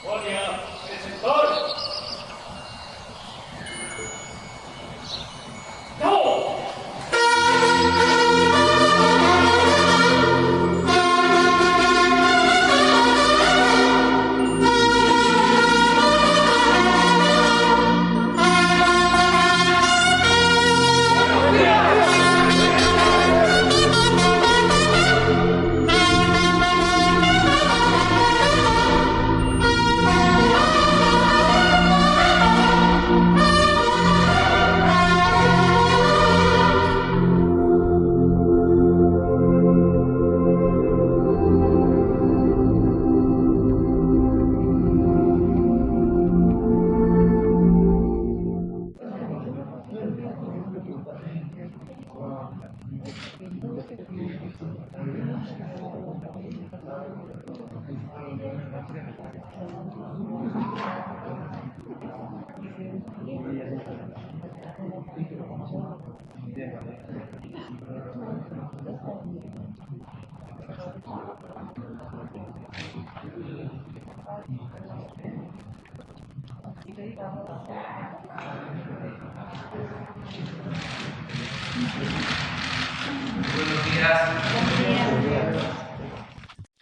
Buenos días.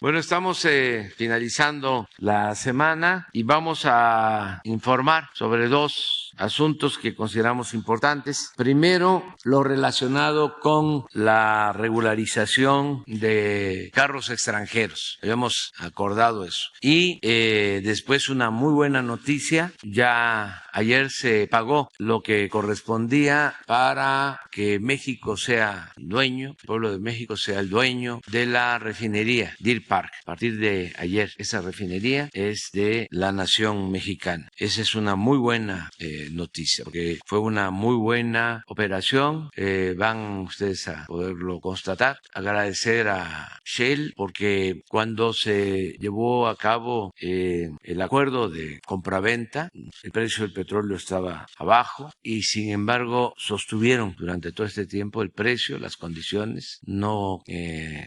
Bueno, estamos finalizando la semana y vamos a informar sobre dos asuntos que consideramos importantes. Primero, lo relacionado con la regularización de carros extranjeros. Habíamos acordado eso. Y después una muy buena noticia. Ya ayer se pagó lo que correspondía para que México sea dueño, el pueblo de México sea el dueño de la refinería Deer Park. A partir de ayer, esa refinería es de la nación mexicana. Esa es una muy buena noticia, porque fue una muy buena operación. Van ustedes a poderlo constatar. Agradecer a Shell, porque cuando se llevó a cabo el acuerdo de compraventa, el precio del petróleo estaba abajo y sin embargo sostuvieron durante todo este tiempo el precio, las condiciones, no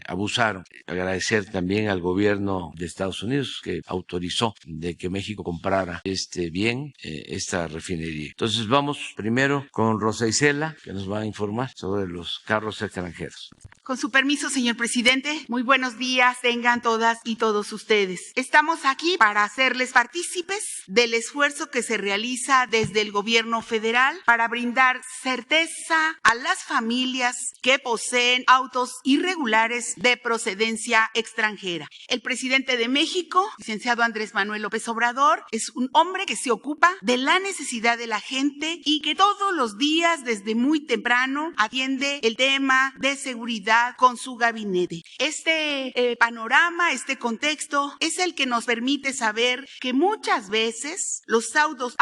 abusaron. Agradecer también al gobierno de Estados Unidos, que autorizó de que México comprara este bien, esta refinería. Entonces vamos primero con Rosa Isela, que nos va a informar sobre los carros extranjeros. Con su permiso, señor presidente, muy buenos días tengan todas y todos ustedes. Estamos aquí para hacerles partícipes del esfuerzo que se realiza desde el gobierno federal para brindar certeza a las familias que poseen autos irregulares de procedencia extranjera. El presidente de México, licenciado Andrés Manuel López Obrador, es un hombre que se ocupa de la necesidad de la gente y que todos los días, desde muy temprano, atiende el tema de seguridad con su gabinete. Este panorama, este contexto, es el que nos permite saber que muchas veces los autos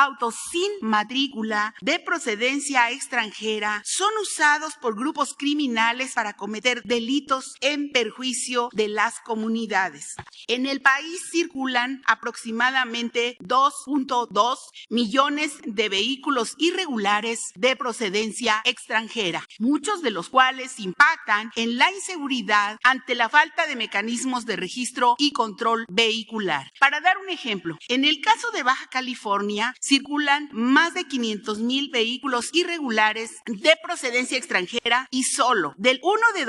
sin matrícula de procedencia extranjera son usados por grupos criminales para cometer delitos en perjuicio de las comunidades. En el país circulan aproximadamente 2.2 millones de vehículos irregulares de procedencia extranjera, muchos de los cuales impactan en la inseguridad ante la falta de mecanismos de registro y control vehicular. Para dar un ejemplo, en el caso de Baja California circulan más de 500,000 vehículos irregulares de procedencia extranjera y solo del 1 de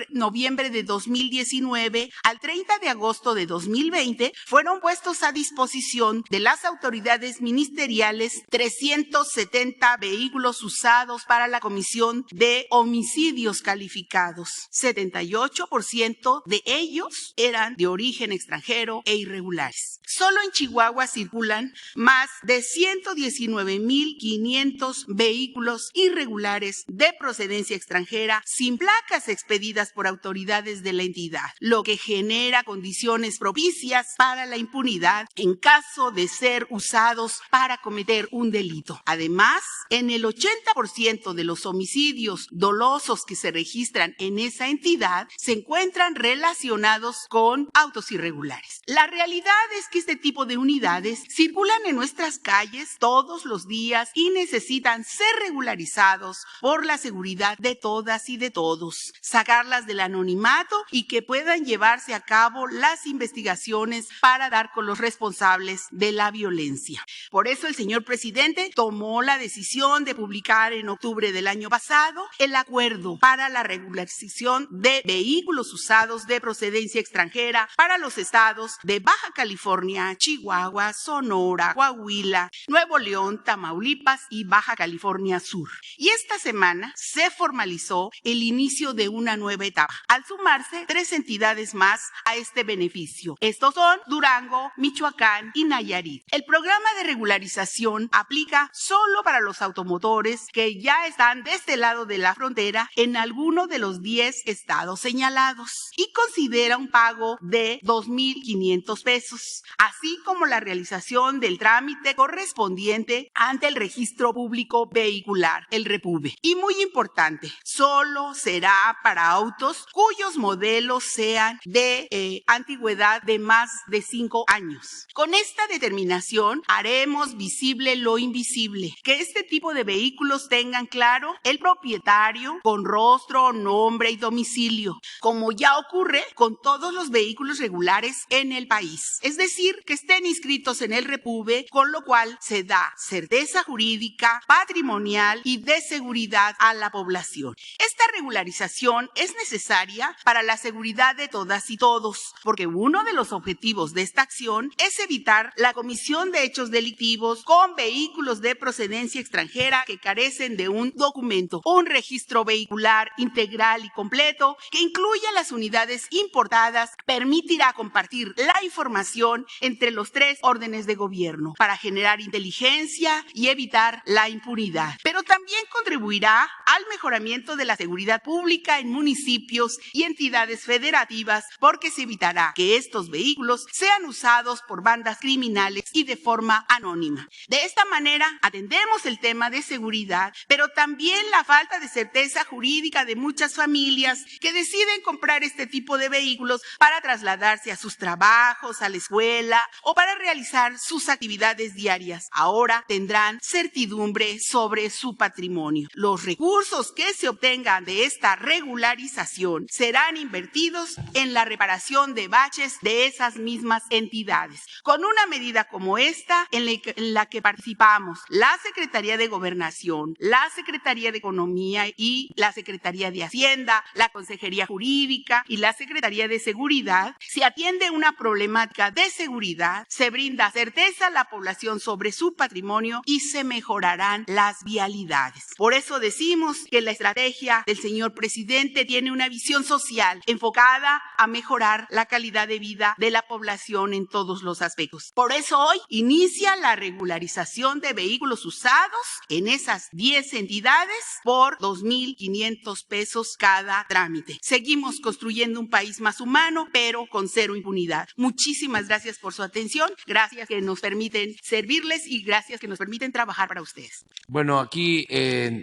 noviembre de 2019 al 30 de agosto de 2020 fueron puestos a disposición de las autoridades ministeriales 370 vehículos usados para la comisión de homicidios calificados. 78% de ellos eran de origen extranjero e irregulares. Solo en Chihuahua circulan más de 119,500 vehículos irregulares de procedencia extranjera sin placas expedidas por autoridades de la entidad, lo que genera condiciones propicias para la impunidad en caso de ser usados para cometer un delito. delito. Además, en el 80% de los homicidios dolosos que se registran en esa entidad se encuentran relacionados con autos irregulares. La realidad es que este tipo de unidades circulan en nuestras calles todos los días y necesitan ser regularizados por la seguridad de todas y de todos, sacarlas del anonimato y que puedan llevarse a cabo las investigaciones para dar con los responsables de la violencia. Por eso el señor presidente tomó la decisión de publicar en octubre del año pasado el acuerdo para la regularización de vehículos usados de procedencia extranjera para los estados de Baja California, Chihuahua, Sonora, Coahuila, Nuevo León, Tamaulipas y Baja California Sur. Y esta semana se formalizó el inicio de una nueva etapa, al sumarse 3 entidades más a este beneficio. Estos son Durango, Michoacán y Nayarit. El programa de regularización aplica solo para los automotores que ya están de este lado de la frontera en alguno de los 10 estados señalados y considera un pago de 2,500 pesos, así como la realización del trámite correspondiente ante el Registro Público Vehicular, el REPUVE. Y muy importante, solo será para autos cuyos modelos sean de antigüedad de más de 5 años. Con esta determinación haremos visible lo invisible, que este tipo de vehículos tengan claro el propietario con rostro, nombre y domicilio, como ya ocurre con todos los vehículos regulares en el país. Es decir, que estén inscritos en el REPUVE, con lo cual se da certeza jurídica, patrimonial y de seguridad a la población. Esta regularización es necesaria para la seguridad de todas y todos, porque uno de los objetivos de esta acción es evitar la comisión de hechos delictivos con vehículos de procedencia extranjera que carecen de un documento, un registro vehicular integral y completo que incluya las unidades importadas, permitirá compartir la información entre los 3 órdenes de gobierno para generar inteligencia y evitar la impunidad. Pero también contribuirá al mejoramiento de la seguridad pública en municipios y entidades federativas porque se evitará que estos vehículos sean usados por bandas criminales y de forma anónima. De esta manera atendemos el tema de seguridad, pero también la falta de certeza jurídica de muchas familias que deciden comprar este tipo de vehículos para trasladarse a sus trabajos, a la escuela o para realizar sus actividades diarias. Ahora tendrán certidumbre sobre su patrimonio. Los recursos que se obtengan de esta regularización serán invertidos en la reparación de baches de esas mismas entidades. Con una medida como esta, en la que participamos la Secretaría de Gobernación, la Secretaría de Economía y la Secretaría de Hacienda, la Consejería Jurídica y la Secretaría de Seguridad, se atiende una problemática de seguridad, se brinda certeza a la población sobre su patrimonio y se mejorarán las vialidades. Por eso decimos que la estrategia del señor presidente tiene una visión social enfocada a mejorar la calidad de vida de la población en todos los aspectos. Por eso hoy inicia la regularización de vehículos usados en esas 10 entidades por 2,500 pesos cada trámite. Seguimos construyendo un país más humano, pero con cero impunidad. Muchísimas gracias por su atención, gracias que nos permiten servirles y gracias que nos permiten trabajar para ustedes. Bueno, aquí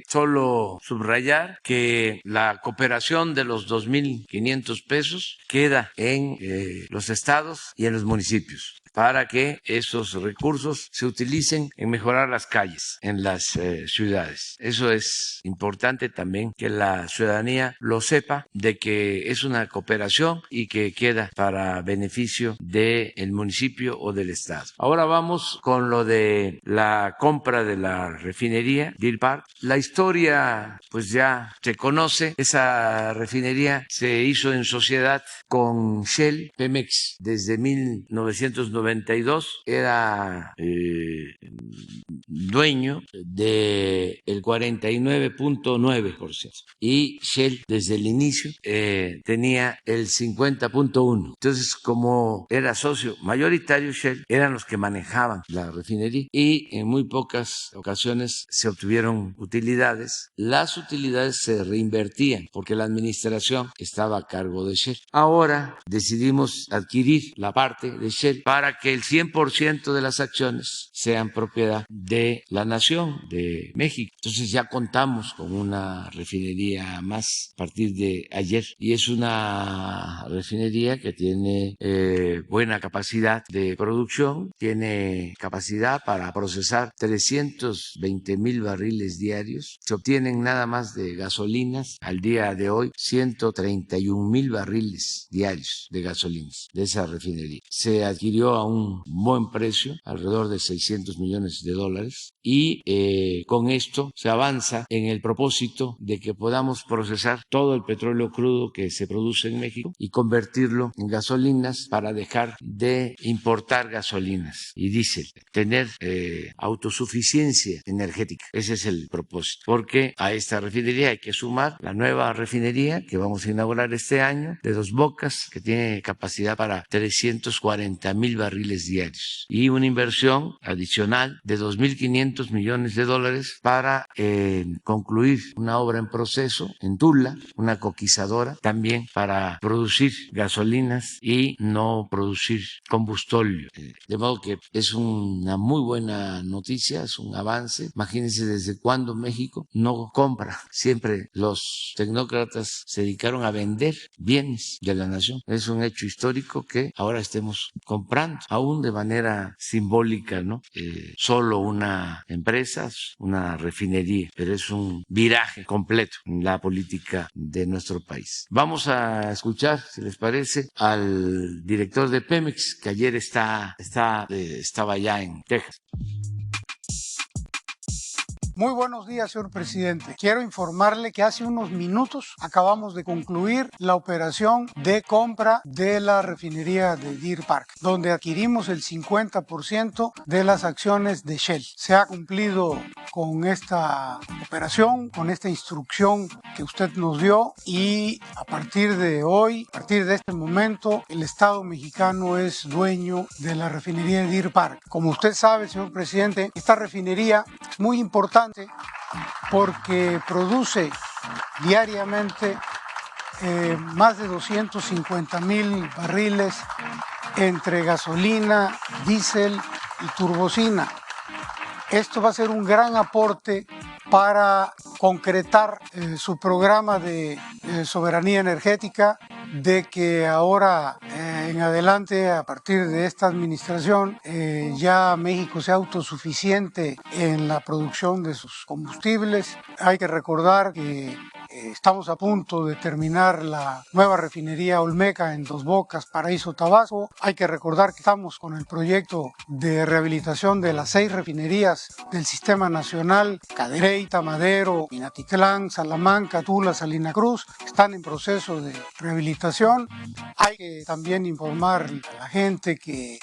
solo subrayar que la cooperación de los 2,500 pesos queda en los estados y en los municipios para que esos recursos se utilicen en mejorar las calles en las ciudades. Eso es importante también que la ciudadanía lo sepa, de que es una cooperación y que queda para beneficio del municipio o del estado. Ahora vamos con lo de la compra de la refinería Deer Park. La historia pues ya se conoce. Esa refinería se hizo en sociedad con Shell Pemex desde 1992. Era dueño del 49.9% y Shell desde el inicio tenía el 50.1%. Entonces, como era socio mayoritario, Shell eran los que manejaban la refinería y en muy pocas ocasiones se obtuvieron utilidades. Las utilidades se reinvertían porque la administración estaba a cargo de Shell. Ahora decidimos adquirir la parte de Shell para que el 100% de las acciones sean propiedad de la nación, de México. Entonces ya contamos con una refinería más a partir de ayer y es una refinería que tiene buena capacidad de producción, tiene capacidad para procesar 320,000 barriles diarios. Se obtienen nada más de gasolinas al día de hoy 131,000 barriles diarios de gasolinas de esa refinería. Se adquirió a un buen precio, alrededor de $600 millones, y con esto se avanza en el propósito de que podamos procesar todo el petróleo crudo que se produce en México y convertirlo en gasolinas para dejar de importar gasolinas y diésel, tener autosuficiencia energética. Ese es el propósito, porque a esta refinería hay que sumar la nueva refinería que vamos a inaugurar este año de Dos Bocas, que tiene capacidad para 340,000 barriles diarios, y una inversión adicional de $2,500 millones para concluir una obra en proceso en Tula, una coquizadora, también para producir gasolinas y no producir combustóleo. De modo que es una muy buena noticia, es un avance. Imagínense desde cuándo México no compra. Siempre los tecnócratas se dedicaron a vender bienes de la nación. Es un hecho histórico que ahora estemos comprando, aún de manera simbólica, ¿no? Solo una empresa, una refinería, pero es un viraje completo en la política de nuestro país. Vamos a escuchar, si les parece, al director de Pemex, que ayer estaba ya en Texas. Muy buenos días, señor presidente. Quiero informarle que hace unos minutos acabamos de concluir la operación de compra de la refinería de Deer Park, donde adquirimos el 50% de las acciones de Shell. Se ha cumplido con esta operación, con esta instrucción que usted nos dio, y a partir de hoy, a partir de este momento, el Estado mexicano es dueño de la refinería de Deer Park. Como usted sabe, señor presidente, esta refinería es muy importante porque produce diariamente más de 250,000 barriles entre gasolina, diésel y turbocina. Esto va a ser un gran aporte para concretar su programa de soberanía energética, de que ahora en adelante, a partir de esta administración, ya México sea autosuficiente en la producción de sus combustibles. Hay que recordar que estamos a punto de terminar la nueva refinería Olmeca en Dos Bocas, Paraíso, Tabasco. Hay que recordar que estamos con el proyecto de rehabilitación de las 6 refinerías del Sistema Nacional: Cadereyta, Madero, Minatitlán, Salamanca, Tula, Salina Cruz. Están en proceso de rehabilitación. Hay que también informar a la gente que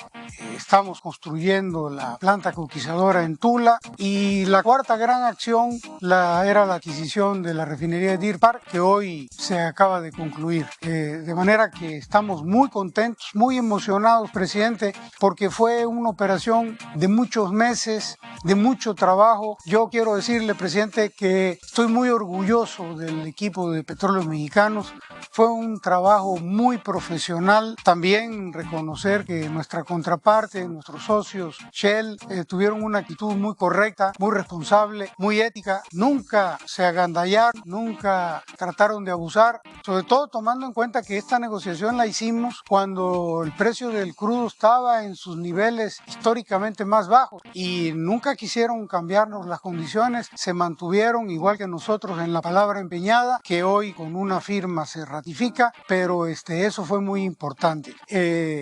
estamos construyendo la planta coquizadora en Tula, y la cuarta gran acción era la adquisición de la refinería de Deer Park, que hoy se acaba de concluir. De manera que estamos muy contentos, muy emocionados, presidente, porque fue una operación de muchos meses, de mucho trabajo. Yo quiero decirle, presidente, que estoy muy orgulloso del equipo de Petróleos Mexicanos. Fue un trabajo muy profesional. También reconocer que nuestra contraparte, nuestros socios Shell, tuvieron una actitud muy correcta, muy responsable, muy ética. Nunca se agandallaron, nunca trataron de abusar, sobre todo tomando en cuenta que esta negociación la hicimos cuando el precio del crudo estaba en sus niveles históricamente más bajos, y nunca quisieron cambiarnos las condiciones. Se mantuvieron igual que nosotros en la palabra empeñada, que hoy con una firma se ratifica, pero eso fue muy importante.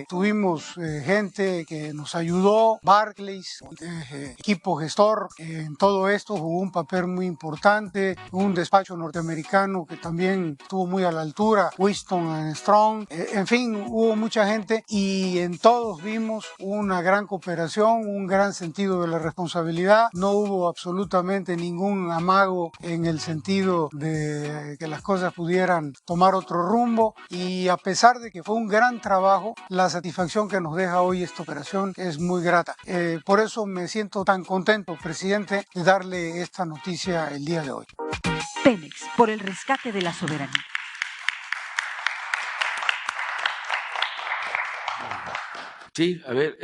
Tuvimos gente que nos ayudó, Barclays, equipo gestor, en todo esto jugó un papel muy importante, un despacho norteamericano que también estuvo muy a la altura, Winston & Strong, en fin, hubo mucha gente, y en todos vimos una gran cooperación, un gran sentido de la responsabilidad. No hubo absolutamente ningún amago en el sentido de que las cosas pudieran tomar otro rumbo, y a pesar de que fue un gran trabajo, la satisfacción que nos deja hoy esta operación es muy grata. Por eso me siento tan contento, presidente, de darle esta noticia el día de hoy. Pemex, por el rescate de la soberanía. Sí, a ver,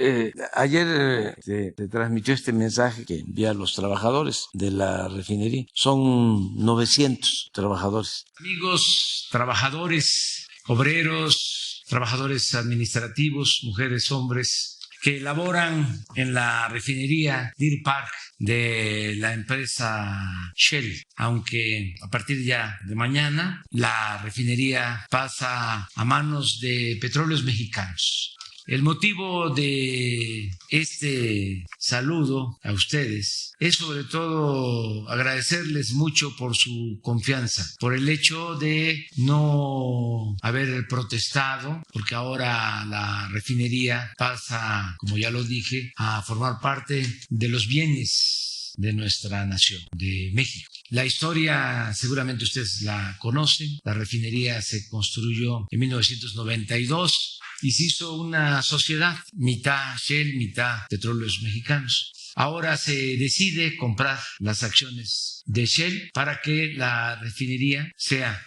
ayer se transmitió este mensaje que envía a los trabajadores de la refinería. Son 900 trabajadores. Amigos, trabajadores, obreros, trabajadores administrativos, mujeres, hombres, que laboran en la refinería Deer Park de la empresa Shell, aunque a partir ya de mañana la refinería pasa a manos de Petróleos Mexicanos. El motivo de este saludo a ustedes es sobre todo agradecerles mucho por su confianza, por el hecho de no haber protestado, porque ahora la refinería pasa, como ya lo dije, a formar parte de los bienes de nuestra nación, de México. La historia seguramente ustedes la conocen. La refinería se construyó en 1992 y se hizo una sociedad, mitad Shell, mitad Petróleos Mexicanos. Ahora se decide comprar las acciones de Shell para que la refinería sea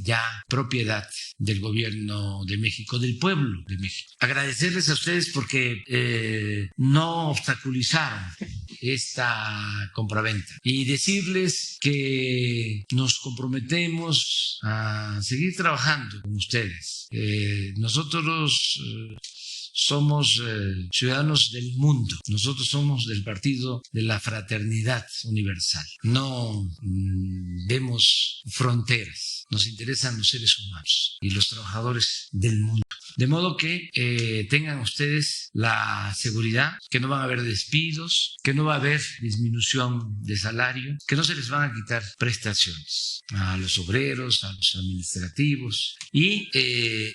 ya propiedad del gobierno de México, del pueblo de México. Agradecerles a ustedes porque no obstaculizaron esta compraventa y decirles que nos comprometemos a seguir trabajando con ustedes. Nosotros somos ciudadanos del mundo. Nosotros somos del Partido de la Fraternidad Universal. No vemos fronteras. Nos interesan los seres humanos y los trabajadores del mundo. De modo que tengan ustedes la seguridad que no van a haber despidos, que no va a haber disminución de salario, que no se les van a quitar prestaciones a los obreros, a los administrativos, y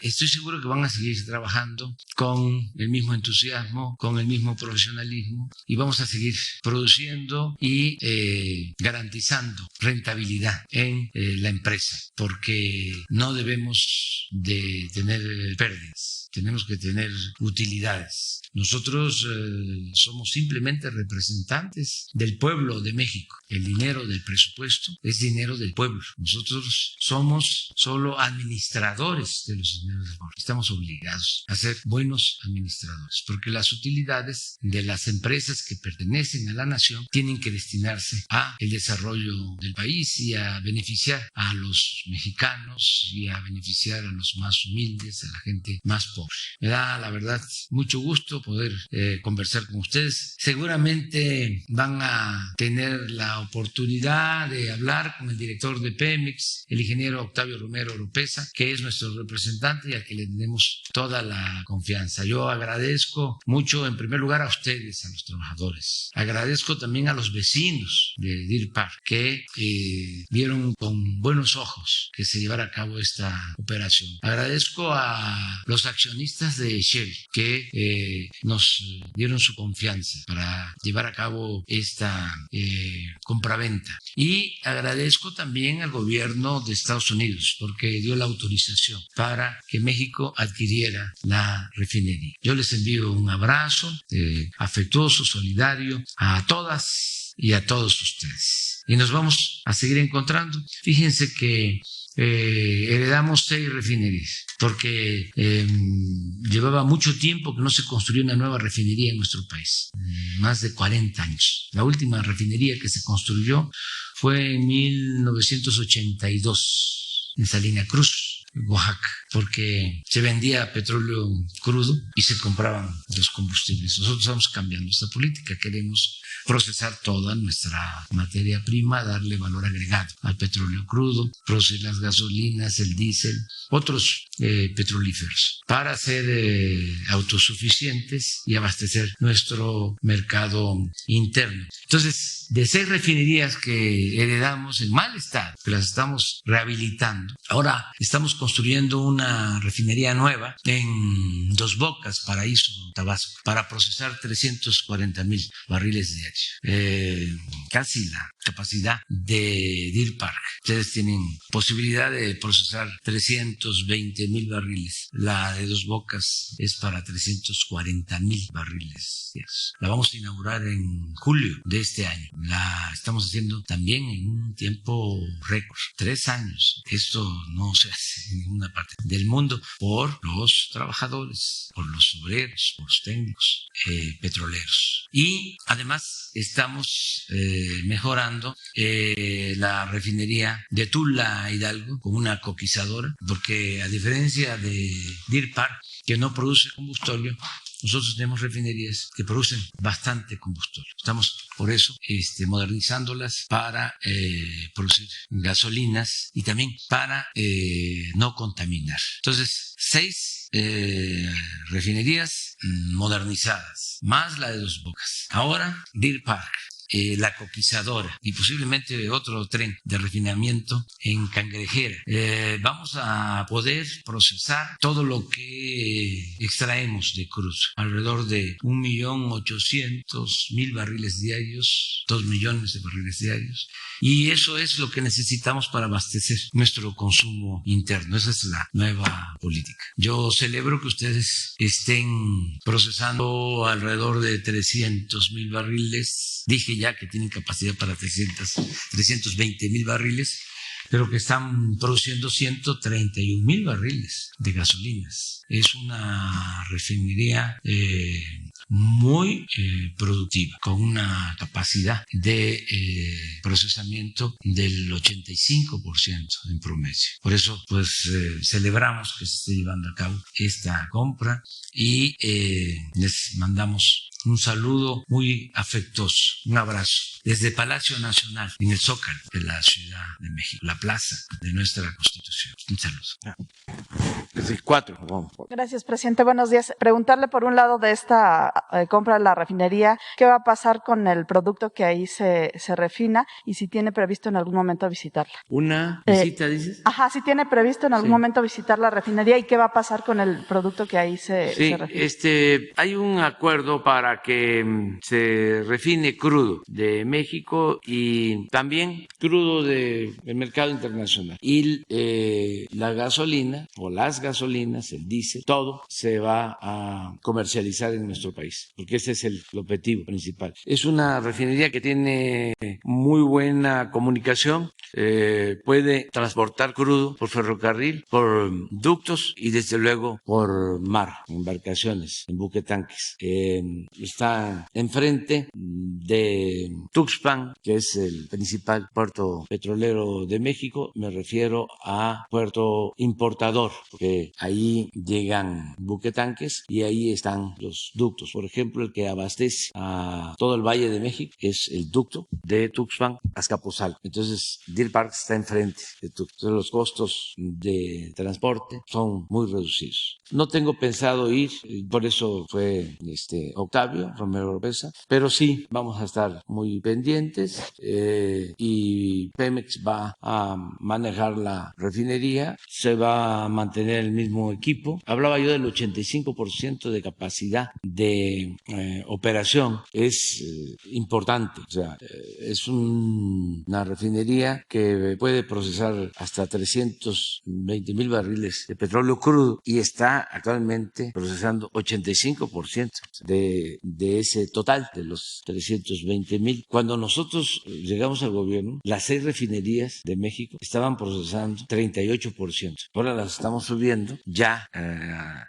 estoy seguro que van a seguir trabajando con el mismo entusiasmo, con el mismo profesionalismo, y vamos a seguir produciendo y garantizando rentabilidad en la empresa, porque no debemos de tener pérdidas, tenemos que tener utilidades. Nosotros somos simplemente representantes del pueblo de México. El dinero del presupuesto es dinero del pueblo. Nosotros somos solo administradores de los dineros del pueblo. Estamos obligados a ser buenos administradores, porque las utilidades de las empresas que pertenecen a la nación tienen que destinarse a el desarrollo del país y a beneficiar a los mexicanos y a beneficiar a los más humildes, a la gente más pobre. Me da, la verdad, mucho gusto poder conversar con ustedes. Seguramente van a tener la oportunidad de hablar con el director de Pemex, el ingeniero Octavio Romero Oropeza, que es nuestro representante y al que le tenemos toda la confianza. Yo agradezco mucho, en primer lugar, a ustedes, a los trabajadores. Agradezco también a los vecinos de Deer Park que vieron con buenos ojos que se llevara a cabo esta operación. Agradezco a los accionistas de Shell que nos dieron su confianza para llevar a cabo esta compraventa. Y agradezco también al gobierno de Estados Unidos porque dio la autorización para que México adquiriera la refinería. Yo les envío un abrazo afectuoso, solidario a todas y a todos ustedes. Y nos vamos a seguir encontrando. Fíjense que heredamos 6 refinerías porque llevaba mucho tiempo que no se construía una nueva refinería en nuestro país, más de 40 años. La última refinería que se construyó fue en 1982 en Salina Cruz, Oaxaca, porque se vendía petróleo crudo y se compraban los combustibles. Nosotros estamos cambiando esta política, queremos procesar toda nuestra materia prima, darle valor agregado al petróleo crudo, producir las gasolinas, el diésel, otros petrolíferos, para ser autosuficientes y abastecer nuestro mercado interno. Entonces, de 6 refinerías que heredamos en mal estado, que las estamos rehabilitando, ahora estamos construyendo una refinería nueva en Dos Bocas, Paraíso, Tabasco, para procesar 340,000 barriles diarios. Casi la capacidad de Deer Park. Ustedes tienen posibilidad de procesar 320,000 220,000 barriles. La de Dos Bocas es para 340,000 barriles diarios. La vamos a inaugurar en julio de este año. La estamos haciendo también en un tiempo récord, 3 años. Esto no se hace en ninguna parte del mundo por los trabajadores, por los obreros, por los técnicos petroleros. Y además estamos mejorando la refinería de Tula, Hidalgo, con una coquizadora, porque a diferencia de Deer Park, que no produce combustible, nosotros tenemos refinerías que producen bastante combustible. Estamos por eso modernizándolas para producir gasolinas y también para no contaminar. Entonces, 6 refinerías modernizadas, más la de Dos Bocas. Ahora, Deer Park. La coquizadora y posiblemente otro tren de refinamiento en Cangrejera. Vamos a poder procesar todo lo que extraemos de crudo, alrededor de 1.800.000 barriles diarios, 2 millones de barriles diarios, y eso es lo que necesitamos para abastecer nuestro consumo interno. Esa es la nueva política. Yo celebro que ustedes estén procesando alrededor de 300,000 barriles. Dije ya que tienen capacidad para 320,000 barriles, pero que están produciendo 131,000 barriles de gasolinas. Es una refinería muy productiva, con una capacidad de procesamiento del 85% en promedio. Por eso, pues, celebramos que se esté llevando a cabo esta compra y les mandamos un saludo muy afectuoso, un abrazo desde Palacio Nacional, en el Zócalo de la Ciudad de México, la plaza de nuestra Constitución. Un saludo. Desde 4. Gracias, presidente. Buenos días. Preguntarle por un lado de esta compra de la refinería, ¿qué va a pasar con el producto que ahí se refina y si tiene previsto en algún momento visitarla? ¿Una visita, dices? Ajá, si tiene previsto en algún momento visitar la refinería y qué va a pasar con el producto que ahí se refina. Hay un acuerdo para que se refine crudo de México y también crudo del mercado internacional. Y la gasolina o las gasolinas, el diésel, todo se va a comercializar en nuestro país, porque ese es el objetivo principal. Es una refinería que tiene muy buena comunicación, puede transportar crudo por ferrocarril, por ductos y desde luego por mar, embarcaciones, en buquetanques. Está enfrente de Tuxpan, que es el principal puerto petrolero de México. Me refiero a puerto importador, porque ahí llegan buquetanques y ahí están los ductos. Por ejemplo, el que abastece a todo el Valle de México es el ducto de Tuxpan a Azcapotzalco. Entonces, Deer Park está enfrente de Tuxpan. Entonces, los costos de transporte son muy reducidos. No tengo pensado ir, por eso fue Octavio Romero Oropeza, pero sí vamos a estar muy pendientes y Pemex va a manejar la refinería, se va a mantener el mismo equipo. Hablaba yo del 85% de capacidad de operación, es importante, o sea, es una refinería que puede procesar hasta 320,000 barriles de petróleo crudo y está actualmente procesando 85% de ese total de los 320,000. Cuando nosotros llegamos al gobierno, las 6 refinerías de México estaban procesando 38%. Ahora las estamos subiendo, ya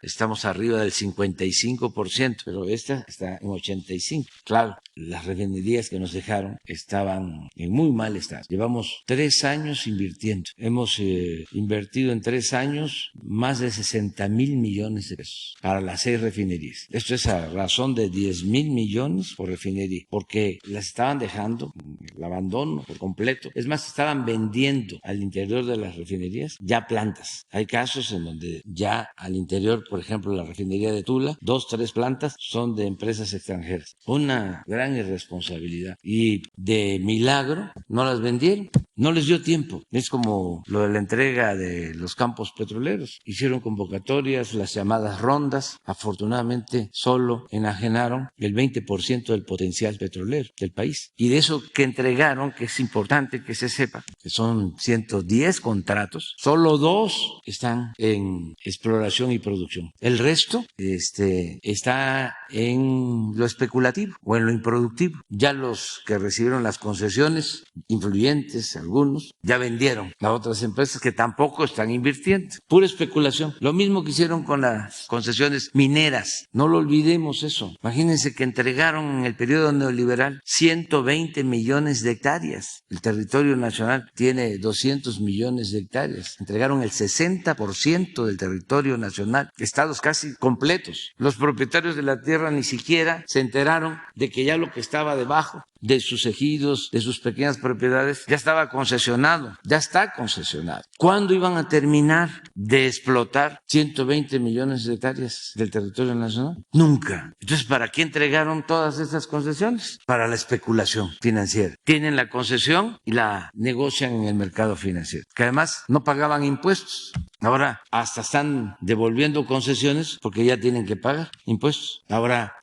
estamos arriba del 55%, pero esta está en 85%. Claro, las refinerías que nos dejaron estaban en muy mal estado. Llevamos 3 años invirtiendo. Hemos invertido en 3 años más de 60,000 millones de pesos para las 6 refinerías. Esto es a razón de 10,000 millones por refinería, porque las estaban dejando, el abandono por completo. Es más, estaban vendiendo al interior de las refinerías ya plantas. Hay casos en donde ya al interior, por ejemplo, la refinería de Tula, 2, 3 plantas son de empresas extranjeras. Una gran irresponsabilidad. Y de milagro no las vendieron. No les dio tiempo. Es como lo de la entrega de los campos petroleros. Hicieron convocatorias, las llamadas rondas. Afortunadamente solo enajenaron el 20% del potencial petrolero del país. Y de eso que entregaron, que es importante que se sepa, que son 110 contratos, solo 2 están en exploración y producción. El resto está en lo especulativo o en lo improductivo. Ya los que recibieron las concesiones, influyentes, algunos, ya vendieron a otras empresas que tampoco están invirtiendo. Pura especulación. Lo mismo que hicieron con las concesiones mineras. No lo olvidemos eso. Imagínense que entregaron en el periodo neoliberal 120 millones de hectáreas. El territorio nacional tiene 200 millones de hectáreas. Entregaron el 60% del territorio nacional, estados casi completos. Los propietarios de la tierra ni siquiera se enteraron de que ya lo que estaba debajo de sus ejidos, de sus pequeñas propiedades, ya estaba concesionado, ya está concesionado. ¿Cuándo iban a terminar de explotar 120 millones de hectáreas del territorio nacional? Nunca. Entonces, ¿para qué entregaron todas esas concesiones? Para la especulación financiera. Tienen la concesión y la negocian en el mercado financiero, que además no pagaban impuestos. Ahora hasta están devolviendo concesiones porque ya tienen que pagar impuestos. Ahora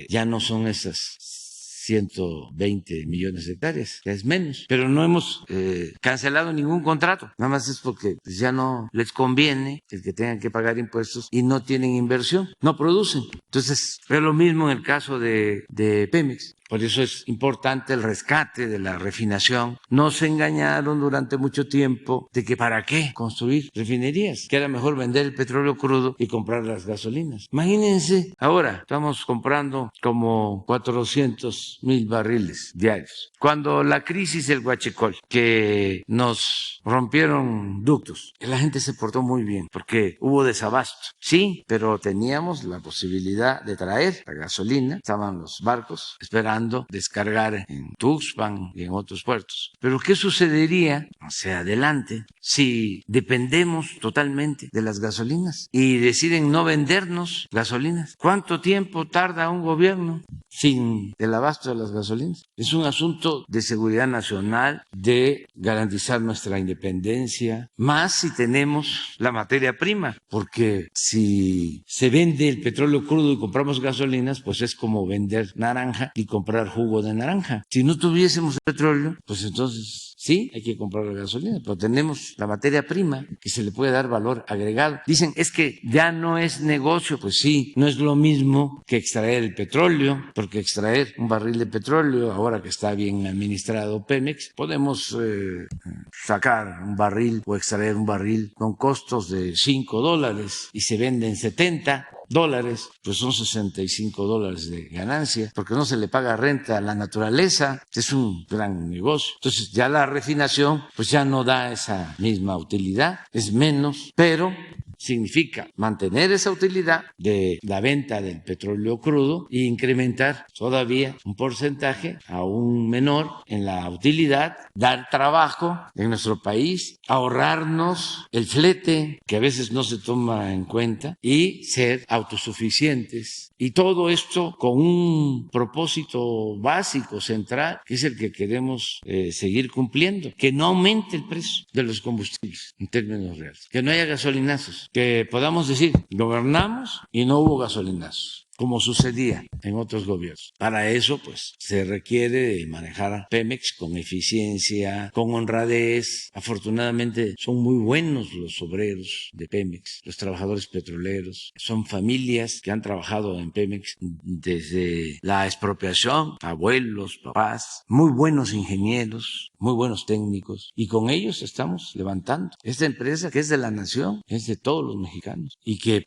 ya no son esas 120 millones de hectáreas, ya es menos, pero no hemos cancelado ningún contrato, nada más es porque pues, ya no les conviene el que tengan que pagar impuestos y no tienen inversión, no producen. Entonces, es lo mismo en el caso de Pemex. Por eso es importante el rescate de la refinación. No se engañaron durante mucho tiempo de que para qué construir refinerías, que era mejor vender el petróleo crudo y comprar las gasolinas. Imagínense, ahora estamos comprando como 400,000 barriles diarios. Cuando la crisis del Huachicol, que nos rompieron ductos, la gente se portó muy bien porque hubo desabasto. Sí, pero teníamos la posibilidad de traer la gasolina, estaban los barcos esperando descargar en Tuxpan y en otros puertos. Pero ¿qué sucedería hacia adelante si dependemos totalmente de las gasolinas y deciden no vendernos gasolinas? ¿Cuánto tiempo tarda un gobierno sin el abasto de las gasolinas? Es un asunto de seguridad nacional, de garantizar nuestra independencia, más si tenemos la materia prima, porque si se vende el petróleo crudo y compramos gasolinas, pues es como vender naranja y comprar jugo de naranja. Si no tuviésemos petróleo, pues entonces sí, hay que comprar la gasolina, pero tenemos la materia prima que se le puede dar valor agregado. Dicen, es que ya no es negocio. Pues sí, no es lo mismo que extraer el petróleo, porque extraer un barril de petróleo, ahora que está bien administrado Pemex, podemos sacar un barril o extraer un barril con costos de $5 y se vende en $70, pues son $65 de ganancia, porque no se le paga renta a la naturaleza, es un gran negocio. Entonces ya la refinación pues ya no da esa misma utilidad, es menos, pero significa mantener esa utilidad de la venta del petróleo crudo e incrementar todavía un porcentaje aún menor en la utilidad, dar trabajo en nuestro país, ahorrarnos el flete que a veces no se toma en cuenta y ser autosuficientes. Y todo esto con un propósito básico, central, que es el que queremos seguir cumpliendo, que no aumente el precio de los combustibles en términos reales, que no haya gasolinazos, que podamos decir, gobernamos y no hubo gasolinazos, como sucedía en otros gobiernos. Para eso, pues, se requiere de manejar a Pemex con eficiencia, con honradez. Afortunadamente, son muy buenos los obreros de Pemex, los trabajadores petroleros. Son familias que han trabajado en Pemex desde la expropiación, abuelos, papás, muy buenos ingenieros, muy buenos técnicos, y con ellos estamos levantando esta empresa que es de la nación, es de todos los mexicanos, y que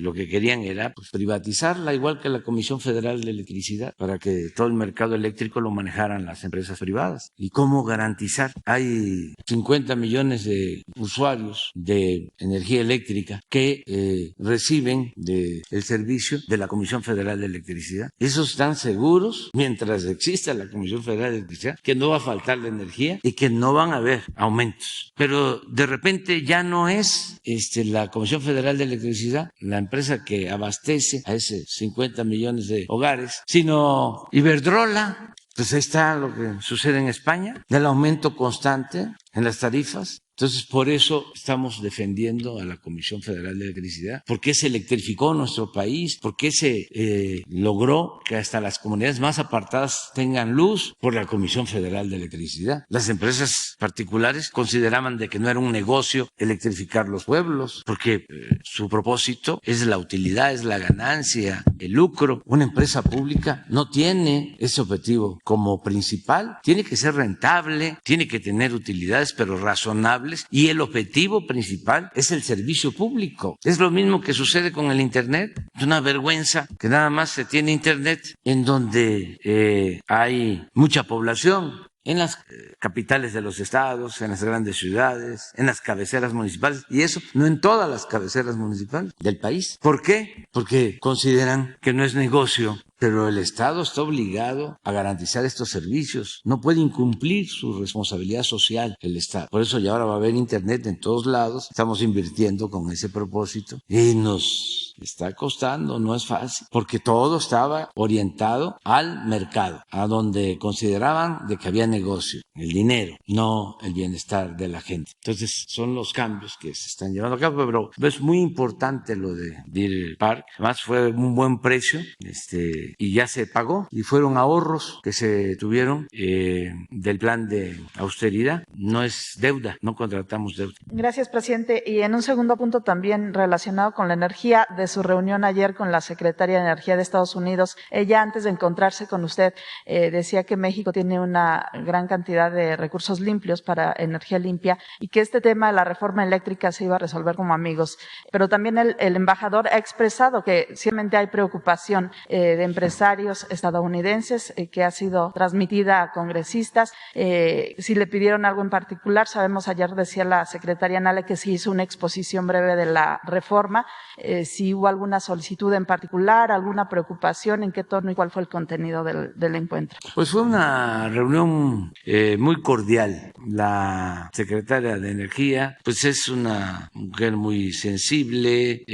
lo que querían era pues, privatizarla, igual que la Comisión Federal de Electricidad, para que todo el mercado eléctrico lo manejaran las empresas privadas. ¿Y cómo garantizar? Hay 50 millones de usuarios de energía eléctrica que reciben el servicio de la Comisión Federal de Electricidad. Esos están seguros, mientras exista la Comisión Federal de Electricidad, que no va a faltar la energía y que no van a haber aumentos. Pero de repente ya no es la Comisión Federal de Electricidad la empresa que abastece a ese 50 millones de hogares, sino Iberdrola. Pues ahí está lo que sucede en España, del aumento constante en las tarifas. Entonces, por eso estamos defendiendo a la Comisión Federal de Electricidad, porque se electrificó nuestro país, porque se logró que hasta las comunidades más apartadas tengan luz por la Comisión Federal de Electricidad. Las empresas particulares consideraban de que no era un negocio electrificar los pueblos, porque su propósito es la utilidad, es la ganancia, el lucro. Una empresa pública no tiene ese objetivo como principal, tiene que ser rentable, tiene que tener utilidades, pero razonables. Y el objetivo principal es el servicio público. Es lo mismo que sucede con el Internet. Es una vergüenza que nada más se tiene Internet en donde hay mucha población. En las capitales de los estados, en las grandes ciudades, en las cabeceras municipales, y eso no en todas las cabeceras municipales del país. ¿Por qué? Porque consideran que no es negocio, pero el Estado está obligado a garantizar estos servicios. No puede incumplir su responsabilidad social el Estado. Por eso ya ahora va a haber Internet en todos lados. Estamos invirtiendo con ese propósito y nos está costando, no es fácil, porque todo estaba orientado al mercado, a donde consideraban de que había negocio, el dinero, no el bienestar de la gente. Entonces son los cambios que se están llevando a cabo, pero es muy importante lo de Deer Park. Además fue un buen precio, y ya se pagó, y fueron ahorros que se tuvieron del plan de austeridad. No es deuda, no contratamos deuda. Gracias, presidente. Y en un segundo punto también relacionado con la energía, de su reunión ayer con la secretaria de Energía de Estados Unidos, ella antes de encontrarse con usted decía que México tiene una gran cantidad de recursos limpios para energía limpia y que este tema de la reforma eléctrica se iba a resolver como amigos. Pero también el embajador ha expresado que ciertamente hay preocupación de empresarios estadounidenses que ha sido transmitida a congresistas. Si le pidieron algo en particular, sabemos, ayer decía la secretaria Nale que sí hizo una exposición breve de la reforma. Si hubo alguna solicitud en particular, alguna preocupación, en qué tono y cuál fue el contenido del encuentro. Pues fue una reunión muy cordial. La secretaria de Energía pues es una mujer muy sensible,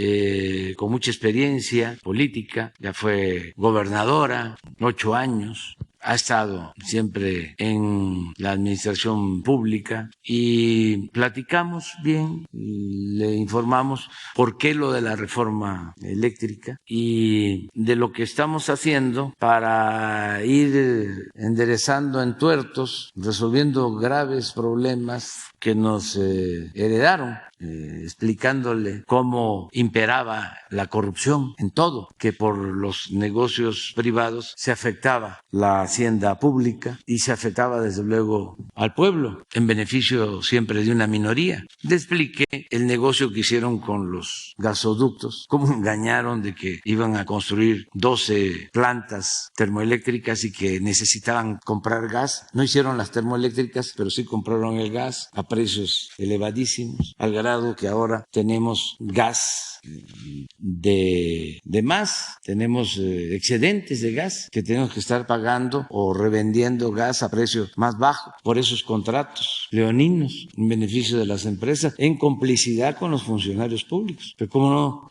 con mucha experiencia política, ya fue gobernadora 8 años. Ha estado siempre en la administración pública y platicamos bien, le informamos por qué lo de la reforma eléctrica y de lo que estamos haciendo para ir enderezando entuertos, resolviendo graves problemas que nos heredaron. Explicándole cómo imperaba la corrupción en todo, que por los negocios privados se afectaba la hacienda pública y se afectaba desde luego al pueblo, en beneficio siempre de una minoría. Le expliqué el negocio que hicieron con los gasoductos, cómo engañaron de que iban a construir 12 plantas termoeléctricas y que necesitaban comprar gas. No hicieron las termoeléctricas, pero sí compraron el gas a precios elevadísimos, al grado que ahora tenemos gas de más, tenemos excedentes de gas que tenemos que estar pagando o revendiendo gas a precio más bajo por esos contratos leoninos en beneficio de las empresas en complicidad con los funcionarios públicos. Pero cómo no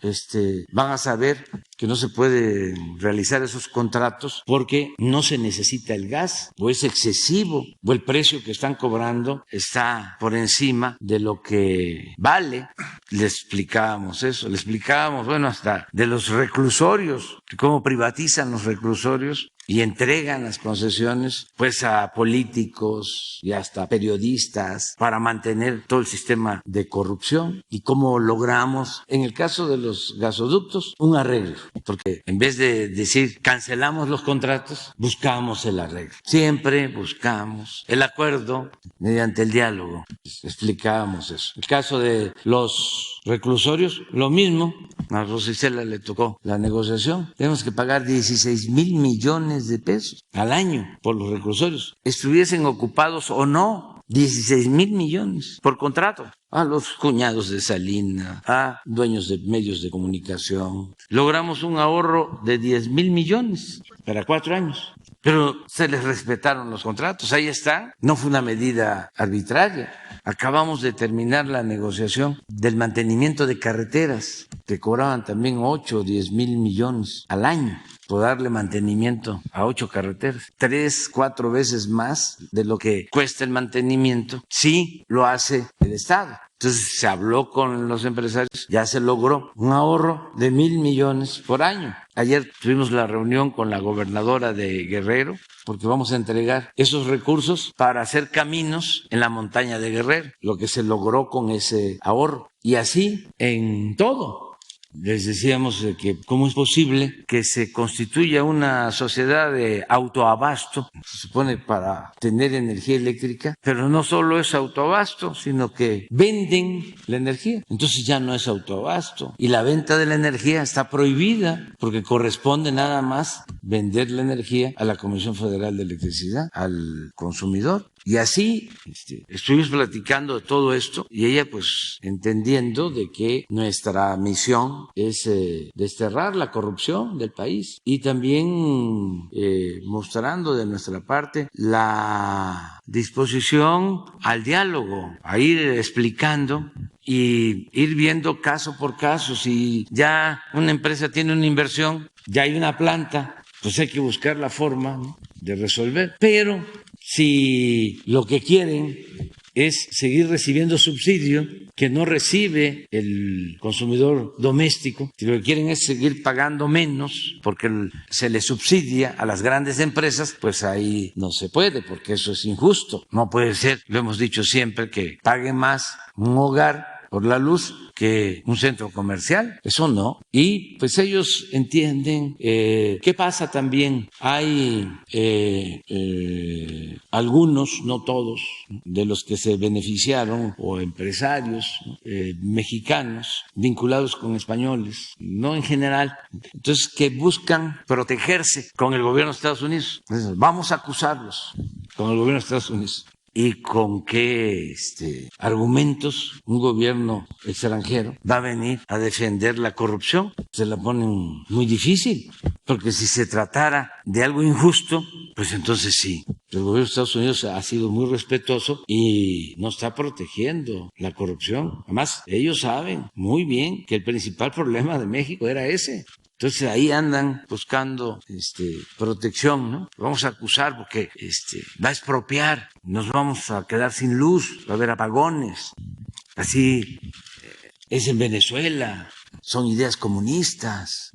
van a saber que no se puede realizar esos contratos porque no se necesita el gas o es excesivo o el precio que están cobrando está por encima de lo que vale. Le explicábamos eso, le explicábamos, bueno, hasta de los reclusorios, cómo privatizan los reclusorios y entregan las concesiones pues a políticos y hasta periodistas para mantener todo el sistema de corrupción y cómo logramos en el caso de los gasoductos un arreglo, porque en vez de decir cancelamos los contratos, buscamos el arreglo, siempre buscamos el acuerdo mediante el diálogo. Explicábamos eso. El caso de los reclusorios, lo mismo, a Rosicela le tocó la negociación, tenemos que pagar 16,000 millones de pesos al año por los reclusorios, estuviesen ocupados o no, 16,000 millones por contrato. A los cuñados de Salinas, a dueños de medios de comunicación. Logramos un ahorro de 10,000 millones para 4 años. pero se les respetaron los contratos, ahí están, no fue una medida arbitraria. Acabamos de terminar la negociación del mantenimiento de carreteras, que cobraban también 8 o 10 mil millones al año por darle mantenimiento a 8 carreteras, 3, 4 veces más de lo que cuesta el mantenimiento, sí lo hace el Estado. Entonces se habló con los empresarios, ya se logró un ahorro de 1,000 millones por año. Ayer tuvimos la reunión con la gobernadora de Guerrero, porque vamos a entregar esos recursos para hacer caminos en la montaña de Guerrero, lo que se logró con ese ahorro. Y así en todo. Les decíamos que cómo es posible que se constituya una sociedad de autoabasto, se supone para tener energía eléctrica, pero no solo es autoabasto, sino que venden la energía. Entonces ya no es autoabasto y la venta de la energía está prohibida porque corresponde nada más vender la energía a la Comisión Federal de Electricidad, al consumidor. Y así estuvimos platicando de todo esto y ella pues entendiendo de que nuestra misión es desterrar la corrupción del país y también mostrando de nuestra parte la disposición al diálogo, a ir explicando y ir viendo caso por caso. Si ya una empresa tiene una inversión, ya hay una planta, pues hay que buscar la forma, ¿no?, de resolver. Pero si lo que quieren es seguir recibiendo subsidio que no recibe el consumidor doméstico, si lo que quieren es seguir pagando menos porque se le subsidia a las grandes empresas, pues ahí no se puede, porque eso es injusto. No puede ser, lo hemos dicho siempre, que pague más un hogar por la luz que un centro comercial, eso no. Y pues ellos entienden. ¿Qué pasa también? Hay algunos, no todos, de los que se beneficiaron o empresarios mexicanos vinculados con españoles, no en general, entonces que buscan protegerse con el gobierno de Estados Unidos. Entonces, vamos a acusarlos con el gobierno de Estados Unidos. ¿Y con qué argumentos un gobierno extranjero va a venir a defender la corrupción? Se la ponen muy difícil, porque si se tratara de algo injusto, pues entonces sí. El gobierno de Estados Unidos ha sido muy respetuoso y no está protegiendo la corrupción. Además, ellos saben muy bien que el principal problema de México era ese. Entonces ahí andan buscando protección, ¿no? Vamos a acusar porque va a expropiar, nos vamos a quedar sin luz, va a haber apagones. Así es en Venezuela, son ideas comunistas,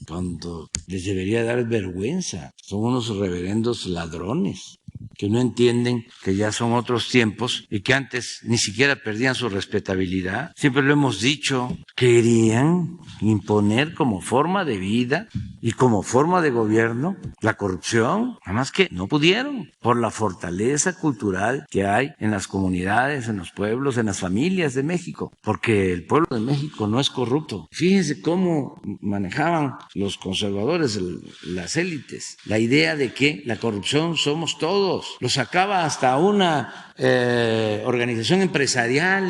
cuando les debería dar vergüenza. Son unos reverendos ladrones que no entienden que ya son otros tiempos y que antes ni siquiera perdían su respetabilidad. Siempre lo hemos dicho, querían imponer como forma de vida y como forma de gobierno la corrupción, nada más que no pudieron por la fortaleza cultural que hay en las comunidades, en los pueblos, en las familias de México, porque el pueblo de México no es corrupto. Fíjense cómo manejaban los conservadores, las élites, la idea de que la corrupción somos todos. Lo sacaba hasta una organización empresarial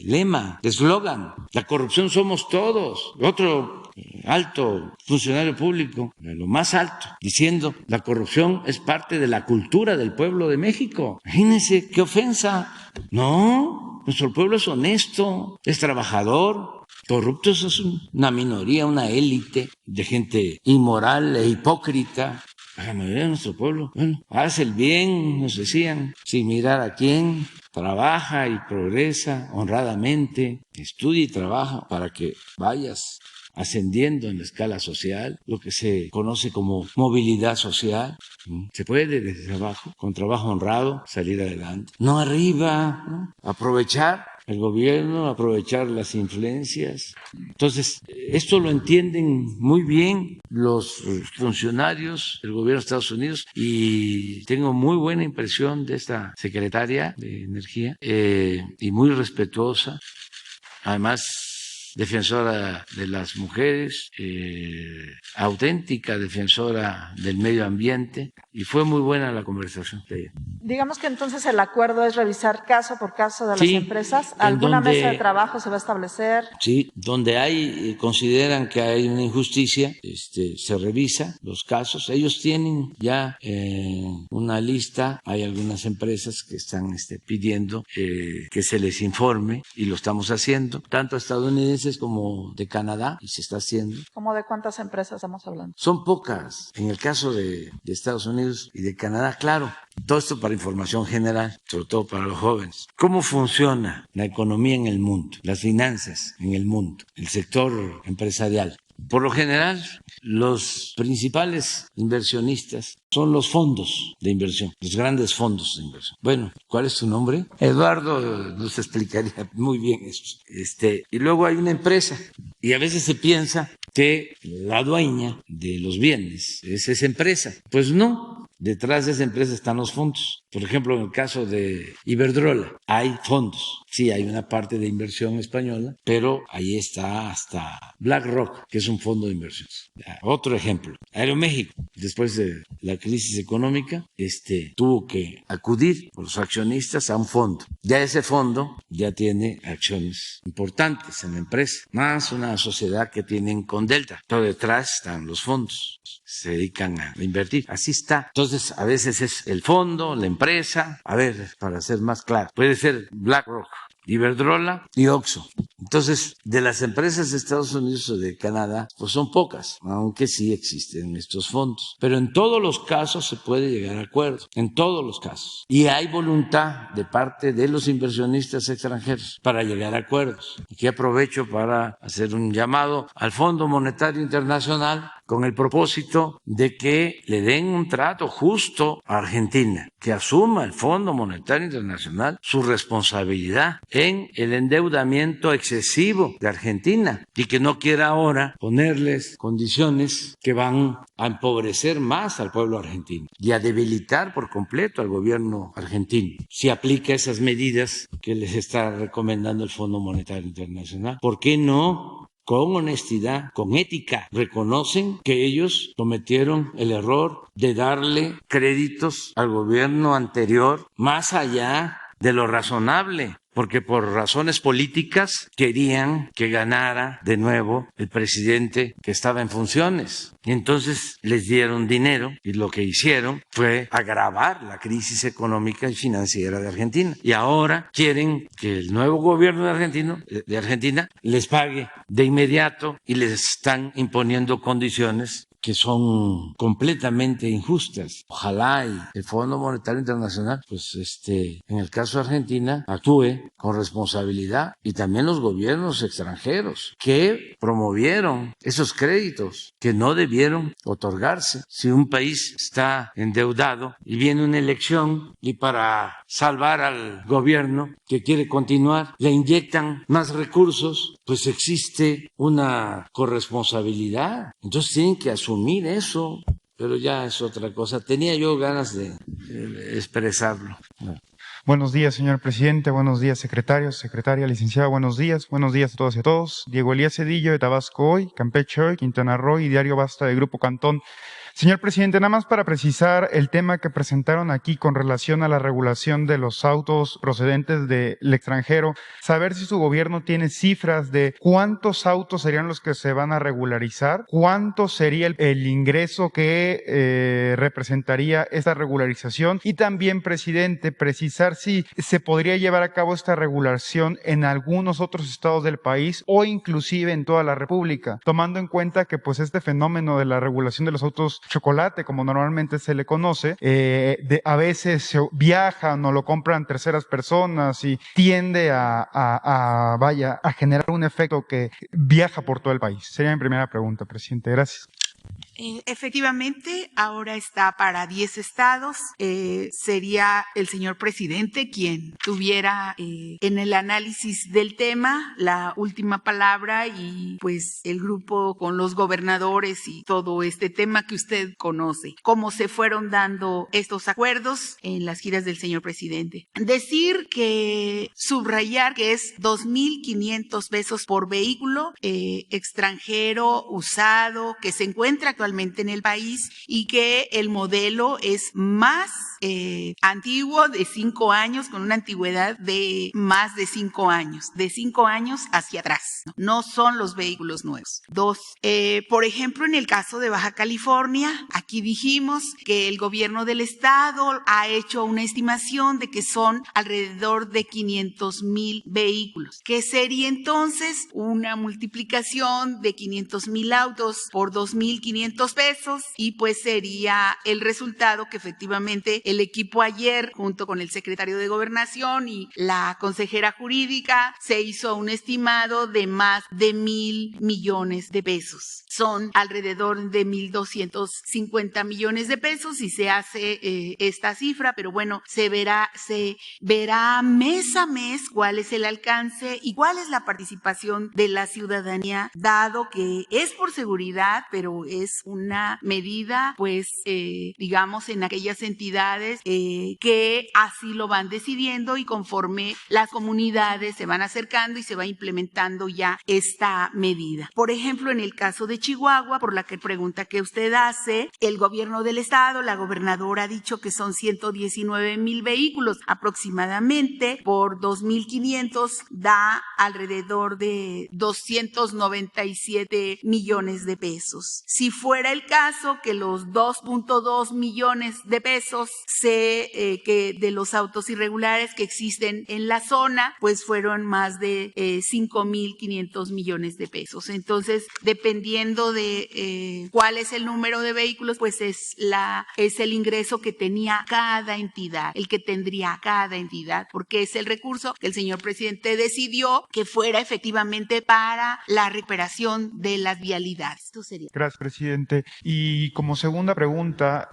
lema, eslogan, la corrupción somos todos. Otro alto funcionario público, lo más alto, diciendo la corrupción es parte de la cultura del pueblo de México. Imagínense qué ofensa. No, nuestro pueblo es honesto, es trabajador. Corruptos es una minoría, una élite de gente inmoral e hipócrita. La mayoría de nuestro pueblo, bueno, hace el bien, nos decían, sin mirar a quién, trabaja y progresa honradamente, estudia y trabaja para que vayas ascendiendo en la escala social, lo que se conoce como movilidad social. Se puede desde abajo, con trabajo honrado, salir adelante. No arriba, ¿no? Aprovechar el gobierno, aprovechar las influencias. Entonces, esto lo entienden muy bien los funcionarios del gobierno de Estados Unidos y tengo muy buena impresión de esta secretaria de Energía y muy respetuosa. Además, defensora de las mujeres, auténtica defensora del medio ambiente, y fue muy buena la conversación de ella. Digamos que entonces el acuerdo es revisar caso por caso de las Sí, empresas. en ¿Alguna donde- mesa de trabajo se va a establecer? Sí, donde consideran que hay una injusticia, se revisa los casos. Ellos tienen ya una lista. Hay algunas empresas que están pidiendo que se les informe, y lo estamos haciendo, tanto estadounidenses como de Canadá, y se está haciendo. ¿Cómo de cuántas empresas estamos hablando? Son pocas. En el caso de Estados Unidos y de Canadá, claro. Todo esto para información general, sobre todo para los jóvenes. ¿Cómo funciona la economía en el mundo, las finanzas en el mundo, el sector empresarial? Por lo general, los principales inversionistas son los fondos de inversión, los grandes fondos de inversión. Bueno, ¿cuál es tu nombre? Eduardo nos explicaría muy bien esto. Y luego hay una empresa, y a veces se piensa que la dueña de los bienes es esa empresa. Pues no. Detrás de esa empresa están los fondos. Por ejemplo, en el caso de Iberdrola, hay fondos. Sí, hay una parte de inversión española, pero ahí está hasta BlackRock, que es un fondo de inversión. Otro ejemplo, Aeroméxico, después de la crisis económica, tuvo que acudir por los accionistas a un fondo. Ya ese fondo ya tiene acciones importantes en la empresa, más una sociedad que tienen con Delta. Pero detrás están los fondos, se dedican a invertir. Así está. Entonces, a veces es el fondo, la empresa. A ver, para ser más claro, puede ser BlackRock, Iberdrola y Oxxo. Entonces, de las empresas de Estados Unidos o de Canadá, pues son pocas, aunque sí existen estos fondos. Pero en todos los casos se puede llegar a acuerdo, en todos los casos. Y hay voluntad de parte de los inversionistas extranjeros para llegar a acuerdos. Aquí aprovecho para hacer un llamado al Fondo Monetario Internacional con el propósito de que le den un trato justo a Argentina, que asuma el Fondo Monetario Internacional su responsabilidad en el endeudamiento excesivo de Argentina, y que no quiera ahora ponerles condiciones que van a empobrecer más al pueblo argentino y a debilitar por completo al gobierno argentino si aplica esas medidas que les está recomendando el Fondo Monetario Internacional. ¿Por qué no? Con honestidad, con ética, reconocen que ellos cometieron el error de darle créditos al gobierno anterior más allá de lo razonable, porque por razones políticas querían que ganara de nuevo el presidente que estaba en funciones. Y entonces les dieron dinero, y lo que hicieron fue agravar la crisis económica y financiera de Argentina. Y ahora quieren que el nuevo gobierno de Argentina les pague de inmediato, y les están imponiendo condiciones que son completamente injustas. Ojalá y el Fondo Monetario Internacional, pues en el caso de Argentina, actúe con responsabilidad, y también los gobiernos extranjeros que promovieron esos créditos que no debieron otorgarse. Si un país está endeudado y viene una elección, y para salvar al gobierno que quiere continuar le inyectan más recursos, pues existe una corresponsabilidad. Entonces tienen que asumir eso, pero ya es otra cosa. Tenía yo ganas de expresarlo. Buenos días, señor presidente. Buenos días, secretarios, secretaria, licenciada. Buenos días. Buenos días a todas y a todos. Diego Elías Cedillo, de Tabasco Hoy, Campeche Hoy, Quintana Roo y Diario Basta de Grupo Cantón. Señor presidente, nada más para precisar el tema que presentaron aquí con relación a la regulación de los autos procedentes del extranjero, saber si su gobierno tiene cifras de cuántos autos serían los que se van a regularizar, cuánto sería el ingreso que representaría esta regularización, y también, presidente, precisar si se podría llevar a cabo esta regulación en algunos otros estados del país o inclusive en toda la República, tomando en cuenta que pues este fenómeno de la regulación de los autos chocolate, como normalmente se le conoce, a veces se viajan o lo compran terceras personas y tiende a generar un efecto que viaja por todo el país. Sería mi primera pregunta, presidente. Gracias. Efectivamente, ahora está para 10 estados. Sería el señor presidente quien tuviera en el análisis del tema la última palabra y pues el grupo con los gobernadores y todo este tema que usted conoce. Cómo se fueron dando estos acuerdos en las giras del señor presidente. Subrayar que es 2,500 pesos por vehículo extranjero usado que se encuentra actualmente en el país y que el modelo es más antiguo, de 5 años, con una antigüedad de más de 5 años, de 5 años hacia atrás. No son los vehículos nuevos. 2. Por ejemplo, en el caso de Baja California, aquí dijimos que el gobierno del estado ha hecho una estimación de que son alrededor de 500,000 vehículos, que sería entonces una multiplicación de 500,000 autos por 2,500 pesos y pues sería el resultado que efectivamente el equipo ayer junto con el secretario de Gobernación y la consejera jurídica se hizo un estimado de más de 1,000 millones de pesos. Son alrededor de 1,250 millones de pesos y se hace esta cifra, pero bueno, se verá mes a mes cuál es el alcance y cuál es la participación de la ciudadanía, dado que es por seguridad, pero es una medida, pues, digamos, en aquellas entidades que así lo van decidiendo y conforme las comunidades se van acercando y se va implementando ya esta medida. Por ejemplo, en el caso de Chihuahua, por la pregunta que usted hace, el gobierno del estado, la gobernadora ha dicho que son 119,000 vehículos aproximadamente, por 2,500 da alrededor de 297 millones de pesos. Si fuera el caso que los 2.2 millones de pesos que de los autos irregulares que existen en la zona, pues fueron más de 5,500 millones de pesos. Entonces, dependiendo de cuál es el número de vehículos, pues es el ingreso que tenía cada entidad, el que tendría cada entidad, porque es el recurso que el señor presidente decidió que fuera efectivamente para la recuperación de las vialidades. Esto sería. Gracias, presidente. Y como segunda pregunta,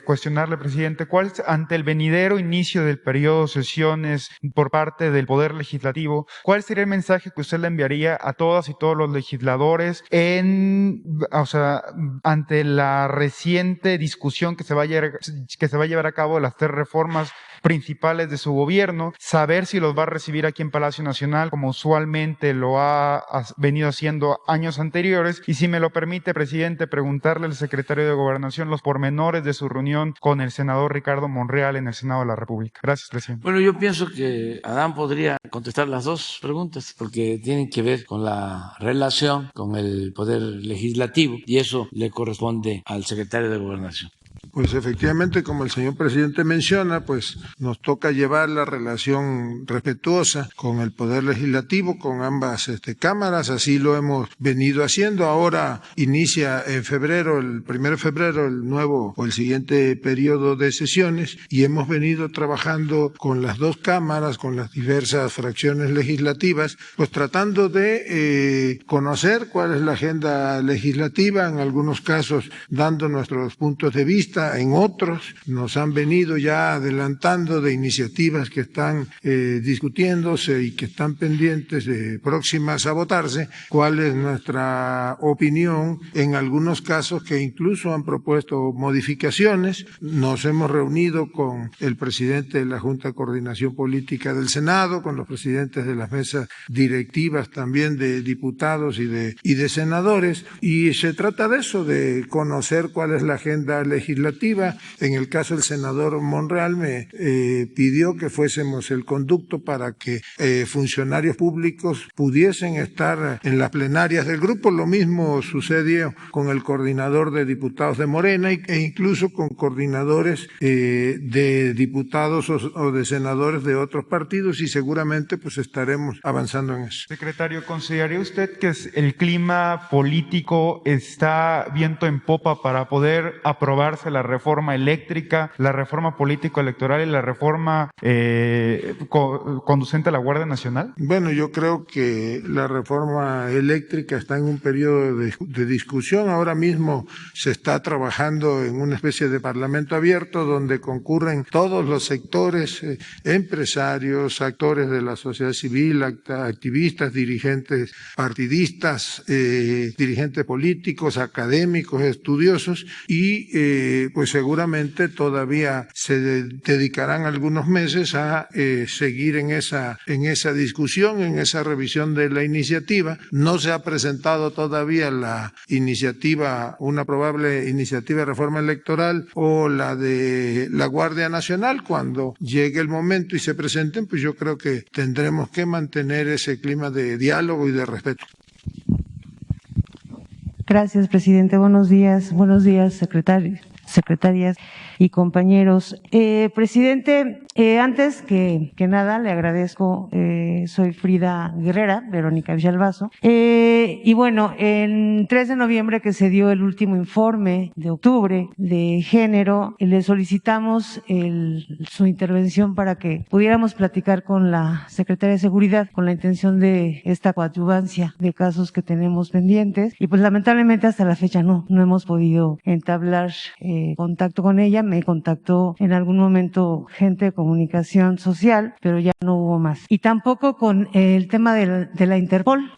cuestionarle, presidente, ¿cuál es, ante el venidero inicio del periodo de sesiones por parte del Poder Legislativo, cuál sería el mensaje que usted le enviaría a todas y todos los legisladores ante la reciente discusión que se va a llevar a cabo de las 3 reformas principales de su gobierno, saber si los va a recibir aquí en Palacio Nacional como usualmente lo ha venido haciendo años anteriores? Y si me lo permite, presidente, preguntarle al secretario de Gobernación los pormenores de su reunión con el senador Ricardo Monreal en el Senado de la República. Gracias, presidente. Bueno, yo pienso que Adán podría contestar las 2 preguntas porque tienen que ver con la relación con el Poder Legislativo y eso le corresponde al secretario de Gobernación. Pues efectivamente, como el señor presidente menciona, pues nos toca llevar la relación respetuosa con el Poder Legislativo, con ambas cámaras, así lo hemos venido haciendo. Ahora inicia en febrero, el 1 de febrero, el nuevo o el siguiente periodo de sesiones y hemos venido trabajando con las 2 cámaras, con las diversas fracciones legislativas, pues tratando de conocer cuál es la agenda legislativa, en algunos casos dando nuestros puntos de vista, en otros nos han venido ya adelantando de iniciativas que están discutiéndose y que están pendientes de próximas a votarse, cuál es nuestra opinión en algunos casos que incluso han propuesto modificaciones. Nos hemos reunido con el presidente de la Junta de Coordinación Política del Senado, con los presidentes de las mesas directivas también de diputados y de senadores, y se trata de eso, de conocer cuál es la agenda legislativa. En el caso del senador Monreal me pidió que fuésemos el conducto para que funcionarios públicos pudiesen estar en las plenarias del grupo. Lo mismo sucedió con el coordinador de diputados de Morena e incluso con coordinadores de diputados o de senadores de otros partidos y seguramente pues estaremos avanzando en eso. Secretario, ¿consideraría usted que el clima político está viento en popa para poder aprobarse la la reforma eléctrica, la reforma político-electoral y la reforma conducente a la Guardia Nacional? Bueno, yo creo que la reforma eléctrica está en un periodo de discusión. Ahora mismo se está trabajando en una especie de parlamento abierto donde concurren todos los sectores, empresarios, actores de la sociedad civil, activistas, dirigentes partidistas, dirigentes políticos, académicos, estudiosos y pues seguramente todavía se dedicarán algunos meses a seguir en esa discusión, en esa revisión de la iniciativa. No se ha presentado todavía la iniciativa, una probable iniciativa de reforma electoral o la de la Guardia Nacional. Cuando llegue el momento y se presenten, pues yo creo que tendremos que mantener ese clima de diálogo y de respeto. Gracias, presidente. Buenos días, secretarias y compañeros. Presidente, antes que nada le agradezco, soy Frida Guerrera, Verónica Villalbazo. Y bueno, el 3 de noviembre que se dio el último informe de octubre de género, le solicitamos su intervención para que pudiéramos platicar con la Secretaria de Seguridad con la intención de esta coadyuvancia de casos que tenemos pendientes. Y pues lamentablemente hasta la fecha no hemos podido entablar contacto con ella. Me contactó en algún momento gente de comunicación social, pero ya no hubo más. Y tampoco con el tema de la Interpol,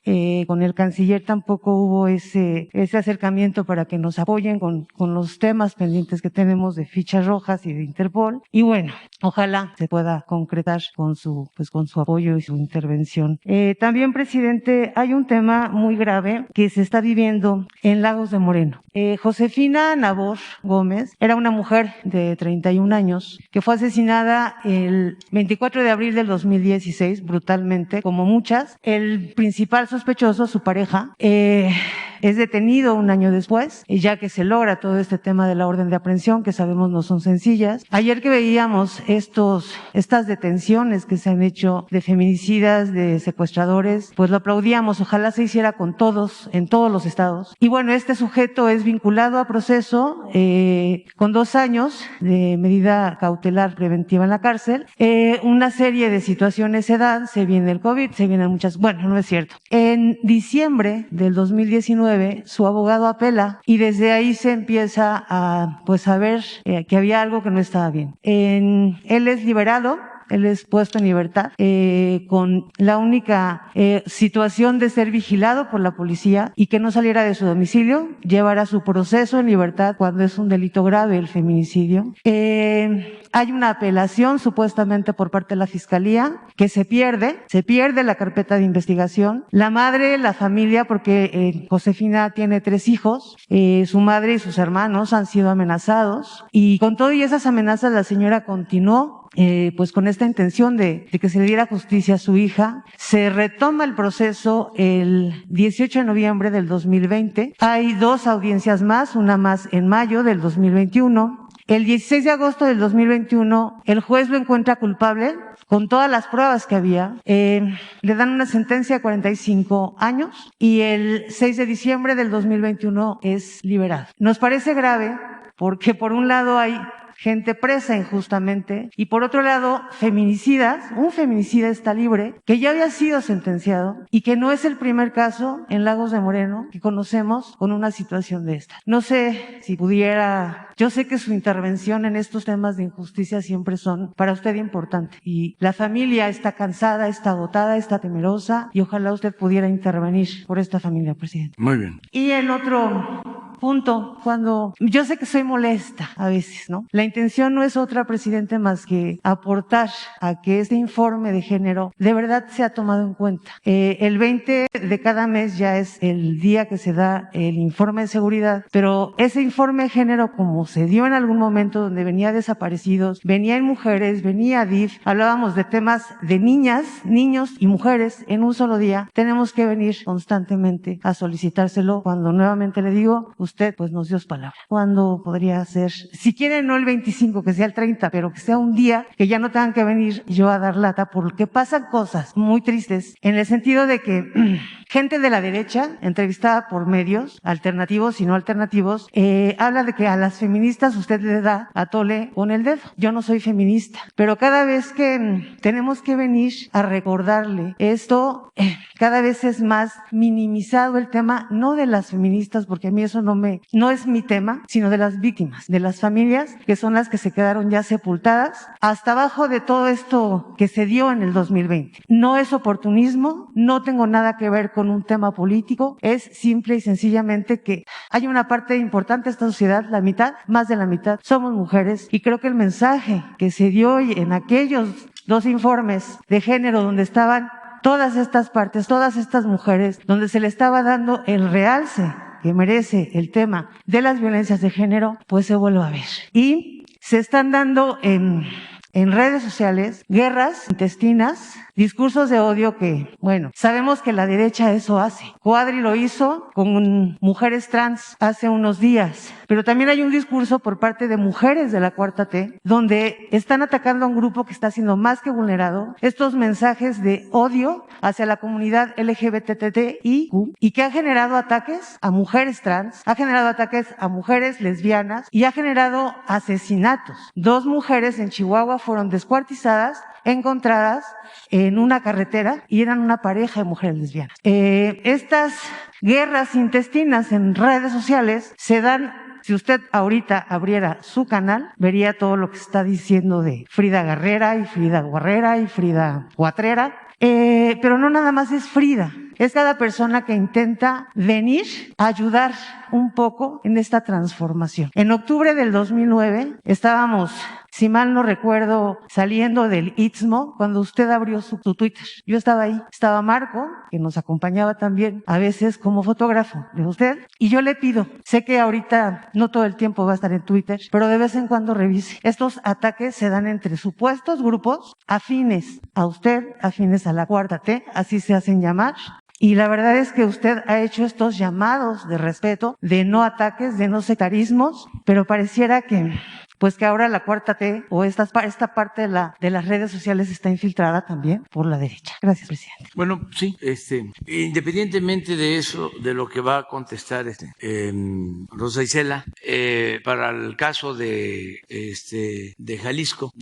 con el canciller tampoco hubo ese acercamiento para que nos apoyen con los temas pendientes que tenemos de fichas rojas y de Interpol. Y bueno, ojalá se pueda concretar con su apoyo y su intervención. También, presidente, hay un tema muy grave que se está viviendo en Lagos de Moreno. Josefina Nabor Gómez era una mujer de 31 años que fue asesinada el 24 de abril del 2016 brutalmente, como muchas. El principal sospechoso, su pareja, es detenido un año después, ya que se logra todo este tema de la orden de aprehensión, que sabemos no son sencillas. Ayer que veíamos estas detenciones que se han hecho de feminicidas, de secuestradores, pues lo aplaudíamos. Ojalá se hiciera con todos, en todos los estados. Y bueno, este sujeto es vinculado a proceso con 2 años de medida cautelar preventiva en la cárcel. Una serie de situaciones se dan, se viene el COVID, se vienen muchas, bueno, no es cierto. En diciembre del 2019, su abogado apela y desde ahí se empieza a ver que había algo que no estaba bien. Él es liberado. Él es puesto en libertad con la única situación de ser vigilado por la policía y que no saliera de su domicilio, llevará su proceso en libertad cuando es un delito grave el feminicidio. Hay una apelación supuestamente por parte de la Fiscalía que se pierde la carpeta de investigación. La madre, la familia, porque Josefina tiene 3 hijos, su madre y sus hermanos han sido amenazados y con todo y esas amenazas la señora continuó con esta intención de que se le diera justicia a su hija. Se retoma el proceso el 18 de noviembre del 2020. Hay 2 audiencias más, una más en mayo del 2021. El 16 de agosto del 2021, el juez lo encuentra culpable con todas las pruebas que había. Le dan una sentencia de 45 años y el 6 de diciembre del 2021 es liberado. Nos parece grave porque por un lado hay gente presa injustamente y por otro lado un feminicida está libre que ya había sido sentenciado y que no es el primer caso en Lagos de Moreno que conocemos con una situación de esta. No sé si pudiera, yo sé que su intervención en estos temas de injusticia siempre son para usted importante y la familia está cansada, está agotada, está temerosa y ojalá usted pudiera intervenir por esta familia, presidente. Muy bien. Y el otro punto, cuando yo sé que soy molesta a veces, ¿no? La intención no es otra, presidente, más que aportar a que este informe de género de verdad sea tomado en cuenta. El 20 de cada mes ya es el día que se da el informe de seguridad, pero ese informe de género, como se dio en algún momento donde venía desaparecidos, venía en mujeres, venía DIF, hablábamos de temas de niñas, niños y mujeres en un solo día, tenemos que venir constantemente a solicitárselo cuando nuevamente le digo, usted pues nos dio su palabra. ¿Cuándo podría ser? Si quieren, no el 25, que sea el 30, pero que sea un día que ya no tengan que venir yo a dar lata, porque pasan cosas muy tristes, en el sentido de que gente de la derecha, entrevistada por medios alternativos y no alternativos, habla de que a las feministas usted le da a tole con el dedo. Yo no soy feminista, pero cada vez que tenemos que venir a recordarle esto, cada vez es más minimizado el tema, no de las feministas, porque a mí eso no es mi tema, sino de las víctimas, de las familias que son las que se quedaron ya sepultadas hasta abajo de todo esto que se dio en el 2020. No es oportunismo, no tengo nada que ver con un tema político, es simple y sencillamente que hay una parte importante de esta sociedad, la mitad, más de la mitad, somos mujeres, y creo que el mensaje que se dio en aquellos 2 informes de género donde estaban todas estas partes, todas estas mujeres, donde se le estaba dando el realce que merece el tema de las violencias de género, pues se vuelve a ver. Y se están dando en redes sociales guerras intestinas, discursos de odio que, bueno, sabemos que la derecha eso hace. Cuadri lo hizo con mujeres trans hace unos días, pero también hay un discurso por parte de mujeres de la Cuarta T, donde están atacando a un grupo que está siendo más que vulnerado, estos mensajes de odio hacia la comunidad LGBTTIQ, y que ha generado ataques a mujeres trans, ha generado ataques a mujeres lesbianas y ha generado asesinatos. 2 mujeres en Chihuahua fueron descuartizadas, encontradas en una carretera, y eran una pareja de mujeres lesbianas. Estas guerras intestinas en redes sociales se dan. Si usted ahorita abriera su canal, vería todo lo que se está diciendo de Frida Guerrera y Frida Guerrera y Frida Cuatrera. Pero no nada más es Frida, es cada persona que intenta venir a ayudar un poco en esta transformación. En octubre del 2009 estábamos, si mal no recuerdo, saliendo del Istmo, cuando usted abrió su Twitter. Yo estaba ahí, estaba Marco, que nos acompañaba también a veces como fotógrafo de usted, y yo le pido, sé que ahorita no todo el tiempo va a estar en Twitter, pero de vez en cuando revise. Estos ataques se dan entre supuestos grupos afines a usted, afines a la Cuarta T, así se hacen llamar. Y la verdad es que usted ha hecho estos llamados de respeto, de no ataques, de no sectarismos, pero pareciera que ahora la Cuarta T o esta parte de las redes sociales está infiltrada también por la derecha. Gracias, presidente. Bueno, sí, independientemente de eso, de lo que va a contestar Rosa Isela, para el caso de Jalisco,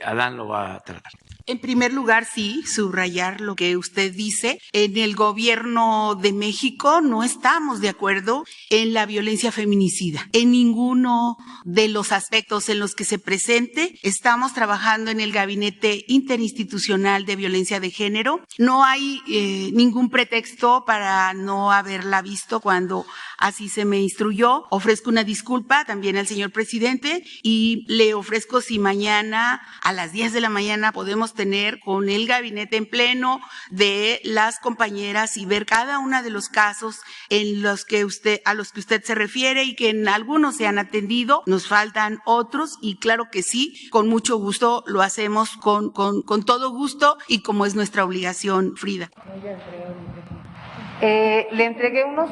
Adán lo va a tratar. En primer lugar, sí, subrayar lo que usted dice. En el gobierno de México no estamos de acuerdo en la violencia feminicida. En ninguno de los aspectos en los que se presente, estamos trabajando en el Gabinete Interinstitucional de Violencia de Género. No hay ningún pretexto para no haberla visto cuando así se me instruyó. Ofrezco una disculpa también al señor presidente y le ofrezco, si mañana a las 10 de la mañana podemos tener con el gabinete en pleno de las compañeras y ver cada uno de los casos a los que usted se refiere, y que en algunos se han atendido, nos faltan otros, y claro que sí, con mucho gusto lo hacemos, con todo gusto, y como es nuestra obligación, Frida. Le entregué unos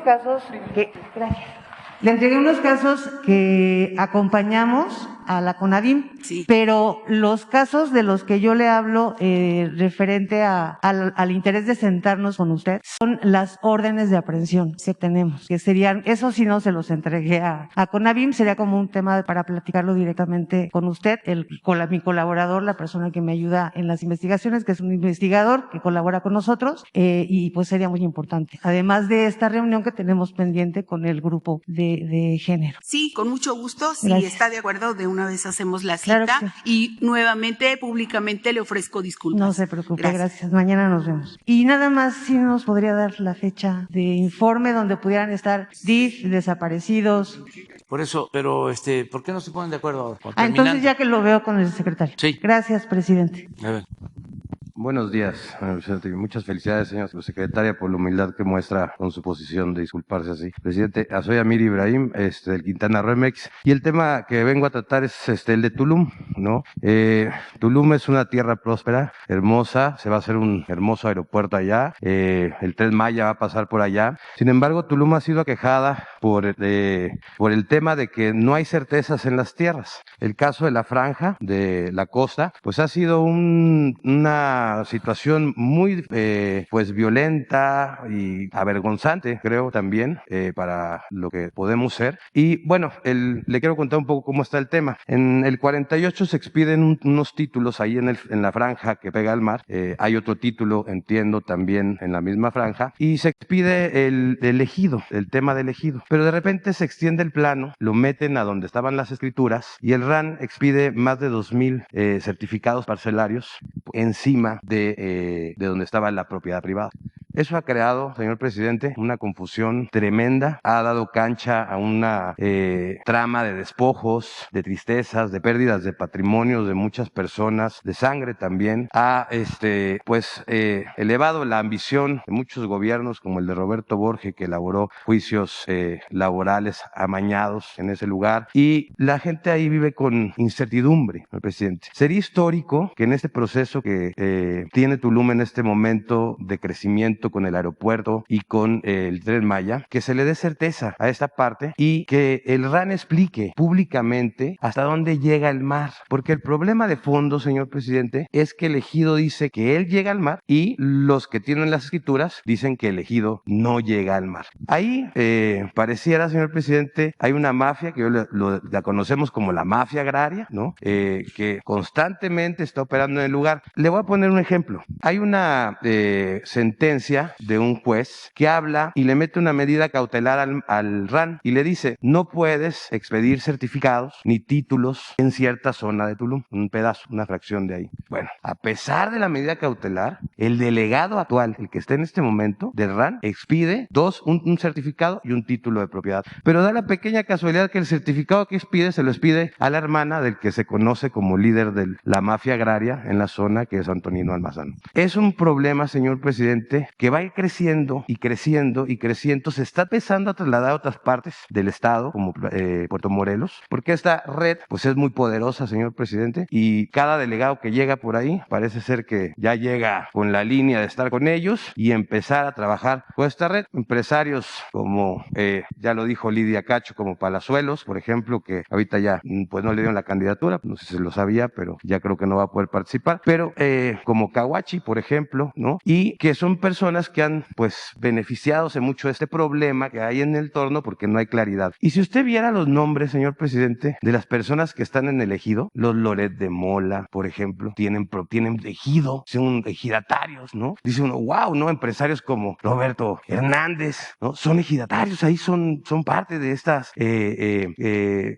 casos que acompañamos a la CONAVIM, Sí. Pero los casos de los que yo le hablo referente al interés de sentarnos con usted son las órdenes de aprehensión que tenemos, que serían, eso sí no se los entregué a CONAVIM, sería como un tema para platicarlo directamente con usted, mi colaborador, la persona que me ayuda en las investigaciones, que es un investigador que colabora con nosotros, y pues sería muy importante. Además de esta reunión que tenemos pendiente con el grupo de género. Sí, con mucho gusto, si Gracias. está de acuerdo, de una vez hacemos la cita, Claro que y nuevamente, públicamente le ofrezco disculpas. No se preocupe, gracias. Mañana nos vemos. Y nada más, si nos podría dar la fecha de informe donde pudieran estar DIF, desaparecidos. Por eso, pero ¿por qué no se ponen de acuerdo ahora? Entonces ya que lo veo con el secretario. Sí. Gracias, presidente. A ver. Buenos días, señor presidente. Muchas felicidades, señora secretaria, por la humildad que muestra con su posición de disculparse así. Presidente, soy Amir Ibrahim, del Quintana Roo MX, y el tema que vengo a tratar es el de Tulum, ¿no? Tulum es una tierra próspera, hermosa, se va a hacer un hermoso aeropuerto allá, el Tren Maya va a pasar por allá. Sin embargo, Tulum ha sido aquejada por el tema de que no hay certezas en las tierras. El caso de la franja de la costa, pues ha sido una situación muy pues violenta y avergonzante, creo también, para lo que podemos ser. Y bueno, le quiero contar un poco cómo está el tema. En el 48 se expiden unos títulos ahí en la franja que pega al mar. Hay otro título, entiendo, también en la misma franja, y se expide el ejido, el tema del ejido. Pero de repente se extiende el plano, lo meten a donde estaban las escrituras, y el RAN expide más de 2,000 certificados parcelarios encima de donde estaba la propiedad privada. Eso ha creado, señor presidente, una confusión tremenda, ha dado cancha a una trama de despojos, de tristezas, de pérdidas de patrimonios de muchas personas, de sangre también, ha elevado la ambición de muchos gobiernos, como el de Roberto Borge, que elaboró juicios laborales amañados en ese lugar, y la gente ahí vive con incertidumbre, señor presidente. Sería histórico que en este proceso que tiene Tulum en este momento de crecimiento con el aeropuerto y con el Tren Maya, que se le dé certeza a esta parte y que el RAN explique públicamente hasta dónde llega el mar, porque el problema de fondo, señor presidente, es que el ejido dice que él llega al mar y los que tienen las escrituras dicen que el ejido no llega al mar. Ahí pareciera, señor presidente, hay una mafia que la conocemos como la mafia agraria, ¿no? Que constantemente está operando en el lugar. Le voy a poner un ejemplo. Hay una sentencia de un juez que habla y le mete una medida cautelar al RAN y le dice: no puedes expedir certificados ni títulos en cierta zona de Tulum, un pedazo, una fracción de ahí. Bueno, a pesar de la medida cautelar, el delegado actual, el que está en este momento del RAN, expide un certificado y un título de propiedad. Pero da la pequeña casualidad que el certificado que expide se lo expide a la hermana del que se conoce como líder de la mafia agraria en la zona, que es Antonino Almazán. Es un problema, señor presidente, que va a ir creciendo y creciendo y creciendo. Se está empezando a trasladar a otras partes del estado, como Puerto Morelos, porque esta red pues es muy poderosa, señor presidente, y cada delegado que llega por ahí parece ser que ya llega con la línea de estar con ellos y empezar a trabajar con esta red. Empresarios como, ya lo dijo Lidia Cacho, como Palazuelos, por ejemplo, que ahorita ya pues no le dieron la candidatura, no sé si se lo sabía, pero ya creo que no va a poder participar, pero como Cahuachi, por ejemplo, ¿no? Y que son personas que han pues beneficiadose mucho de este problema que hay en el entorno porque no hay claridad. Y si usted viera los nombres, señor presidente, de las personas que están en el ejido, los Loret de Mola, por ejemplo, tienen ejido, son ejidatarios, ¿no? Dice uno, wow, ¿no? Empresarios como Roberto Hernández, ¿no? Son ejidatarios, ahí son parte de estas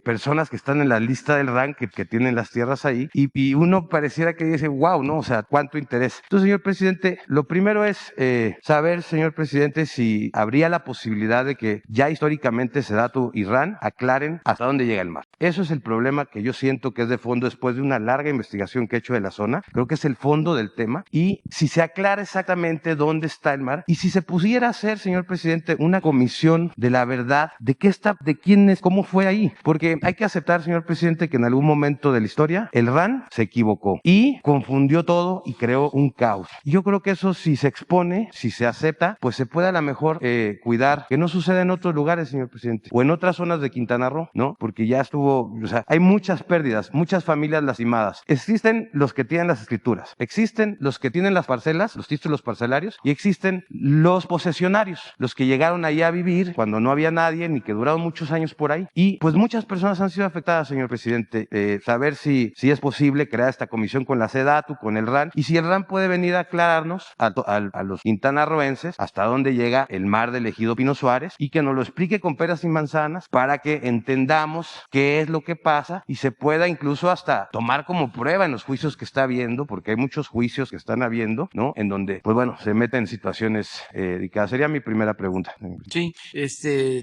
personas que están en la lista del RAN que tienen las tierras ahí, y uno pareciera que dice, wow, ¿no? O sea, cuánto interés. Entonces, señor presidente, lo primero es saber, señor presidente, si habría la posibilidad de que ya históricamente Sedatu y RAN aclaren hasta dónde llega el mar. Eso es el problema que yo siento que es de fondo después de una larga investigación que he hecho de la zona. Creo que es el fondo del tema. Y si se aclara exactamente dónde está el mar y si se pudiera hacer, señor presidente, una comisión de la verdad de qué está, de quién es, cómo fue ahí. Porque hay que aceptar, señor presidente, que en algún momento de la historia el RAN se equivocó y confundió todo y creó un caos. Yo creo que eso, si se expone, si se acepta, pues se puede a lo mejor cuidar que no suceda en otros lugares, señor presidente, o en otras zonas de Quintana Roo, ¿no? Porque ya estuvo, o sea, hay muchas pérdidas, muchas familias lastimadas. Existen los que tienen las escrituras, existen los que tienen las parcelas, los títulos parcelarios, y existen los posesionarios, los que llegaron ahí a vivir cuando no había nadie, ni que duraron muchos años por ahí. Y pues muchas personas han sido afectadas, señor presidente. Saber si es posible crear esta comisión con la Sedatu, con el RAN, y si el RAN puede venir a aclararnos a los intereses quintanarroenses hasta dónde llega el mar del ejido Pino Suárez y que nos lo explique con peras y manzanas para que entendamos qué es lo que pasa y se pueda incluso hasta tomar como prueba en los juicios que está habiendo, porque hay muchos juicios que están habiendo, ¿no? En donde, pues bueno, se meten en situaciones delicadas. Sería mi primera pregunta. Sí,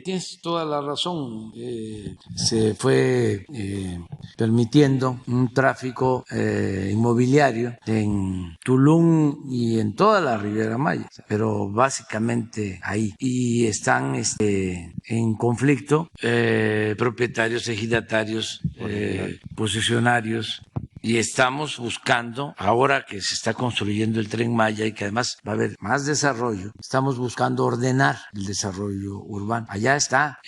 tienes toda la razón. Se fue permitiendo un tráfico inmobiliario en Tulum y en toda la Riviera Maya, pero básicamente ahí. Y están en conflicto propietarios, ejidatarios, posesionarios. Y estamos buscando, ahora que se está construyendo el Tren Maya y que además va a haber más desarrollo, estamos buscando ordenar el desarrollo urbano. Allá está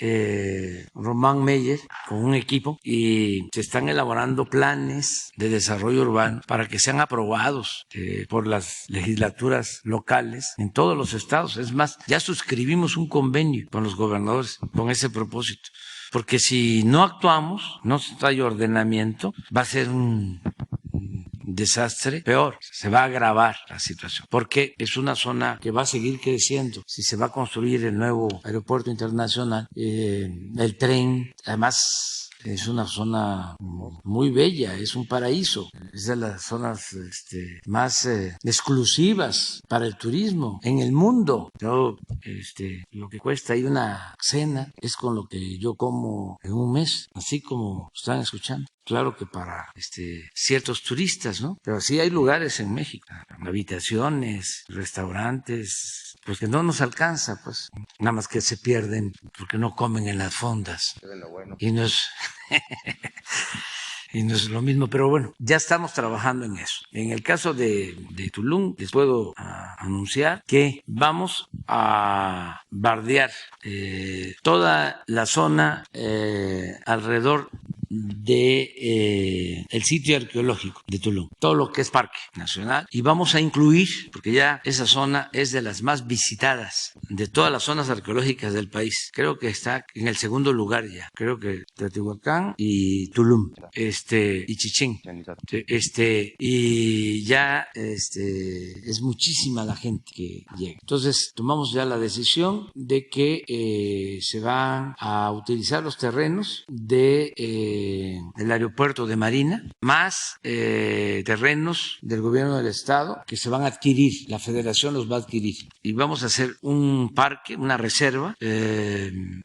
Román Meyer con un equipo y se están elaborando planes de desarrollo urbano para que sean aprobados por las legislaturas locales en todos los estados. Es más, ya suscribimos un convenio con los gobernadores con ese propósito. Porque si no actuamos, no hay ordenamiento, va a ser un desastre peor, se va a agravar la situación, porque es una zona que va a seguir creciendo. Si se va a construir el nuevo aeropuerto internacional, el tren, además es una zona muy bella, es un paraíso, es de las zonas más exclusivas para el turismo en el mundo. Yo, lo que cuesta ir una cena es con lo que yo como en un mes, así como están escuchando. Claro que para ciertos turistas, ¿no? Pero sí hay lugares en México, habitaciones, restaurantes, pues que no nos alcanza, pues. Nada más que se pierden porque no comen en las fondas. Y no es... Y no es lo mismo, pero bueno, ya estamos trabajando en eso. En el caso de Tulum, les puedo anunciar que vamos a bardear toda la zona alrededor de el sitio arqueológico de Tulum, todo lo que es Parque Nacional, y vamos a incluir, porque ya esa zona es de las más visitadas de todas las zonas arqueológicas del país. Creo que está en el segundo lugar ya. Creo que Teotihuacán y Tulum, y Chichén, y ya es muchísima la gente que llega. Entonces tomamos ya la decisión de que se van a utilizar los terrenos de el aeropuerto de Marina, más terrenos del gobierno del estado que se van a adquirir, la federación los va a adquirir, y vamos a hacer un parque, una reserva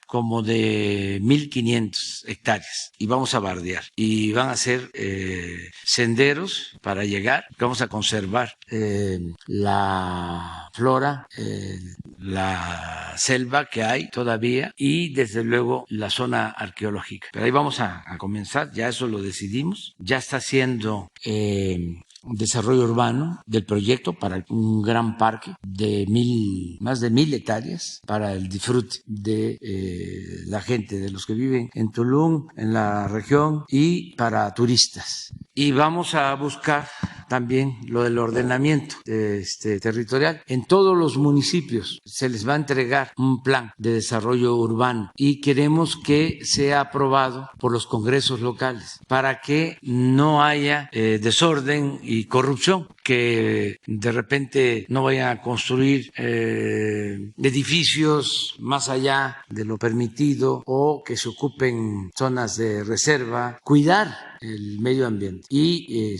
como de 1,500 hectáreas, y vamos a bardear, y van a ser senderos para llegar, vamos a conservar la flora, la selva que hay todavía, y desde luego la zona arqueológica. Pero ahí vamos a comenzar, ya eso lo decidimos, ya está haciendo desarrollo urbano del proyecto para un gran parque de más de 1,000 hectáreas para el disfrute de la gente, de los que viven en Tulum, en la región, y para turistas. Y vamos a buscar también lo del ordenamiento territorial. En todos los municipios se les va a entregar un plan de desarrollo urbano y queremos que sea aprobado por los congresos locales para que no haya desorden y corrupción, que de repente no vayan a construir edificios más allá de lo permitido o que se ocupen zonas de reserva, cuidar el medio ambiente y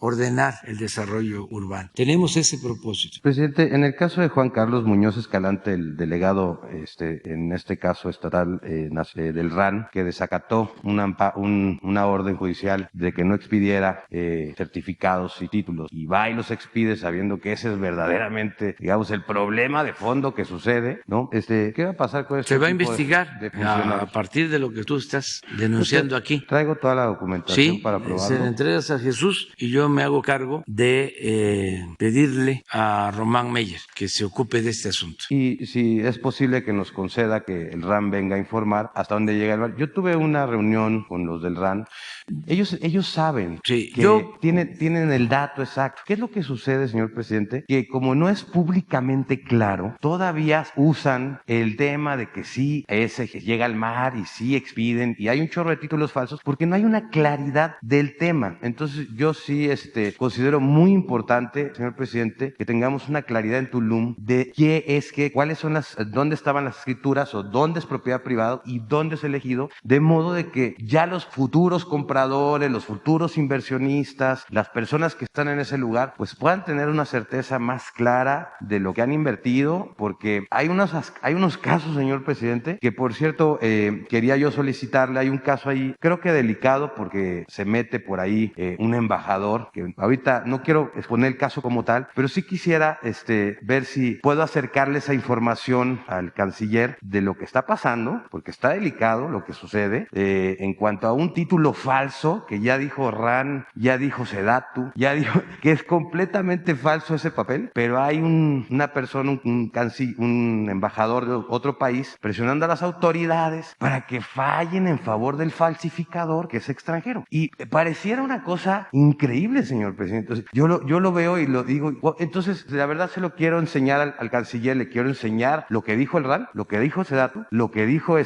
ordenar el desarrollo urbano. Tenemos ese propósito. Presidente, en el caso de Juan Carlos Muñoz Escalante, el delegado, en este caso estatal del RAN, que desacató una orden judicial de que no expidiera certificados y títulos, y va y los expide sabiendo que ese es verdaderamente, digamos, el problema de fondo que sucede, ¿no? ¿Qué va a pasar con eso? Se va a investigar a partir de lo que tú estás denunciando aquí. Traigo toda la documentación para probarlo. Se le entregas a Jesús y yo me hago cargo de pedirle a Román Meyer que se ocupe de este asunto. Y si es posible que nos conceda que el RAN venga a informar hasta dónde llega el bar. Yo tuve una reunión con los del RAN. Ellos saben que tienen el dato exacto. Exacto. ¿Qué es lo que sucede, señor presidente? Que como no es públicamente claro, todavía usan el tema de que sí, ese que llega al mar y sí expiden, y hay un chorro de títulos falsos, porque no hay una claridad del tema. Entonces, yo sí considero muy importante, señor presidente, que tengamos una claridad en Tulum de qué es que, cuáles son dónde estaban las escrituras o dónde es propiedad privada y dónde es elegido, de modo de que ya los futuros compradores, los futuros inversionistas, las personas que están en ese lugar, pues puedan tener una certeza más clara de lo que han invertido, porque hay unos casos, señor presidente, que por cierto, quería yo solicitarle, hay un caso ahí, creo que delicado, porque se mete por ahí un embajador, que ahorita no quiero exponer el caso como tal, pero sí quisiera ver si puedo acercarle esa información al canciller de lo que está pasando, porque está delicado lo que sucede, en cuanto a un título falso, que ya dijo RAN, ya dijo Sedatu, ya dijo que es completamente falso ese papel, pero hay una persona, un embajador de otro país, presionando a las autoridades para que fallen en favor del falsificador, que es extranjero. Y pareciera una cosa increíble, señor presidente. Entonces, yo lo veo y lo digo. Entonces, la verdad se lo quiero enseñar al canciller, le quiero enseñar lo que dijo el RAN, lo que dijo Sedatu, lo que dijo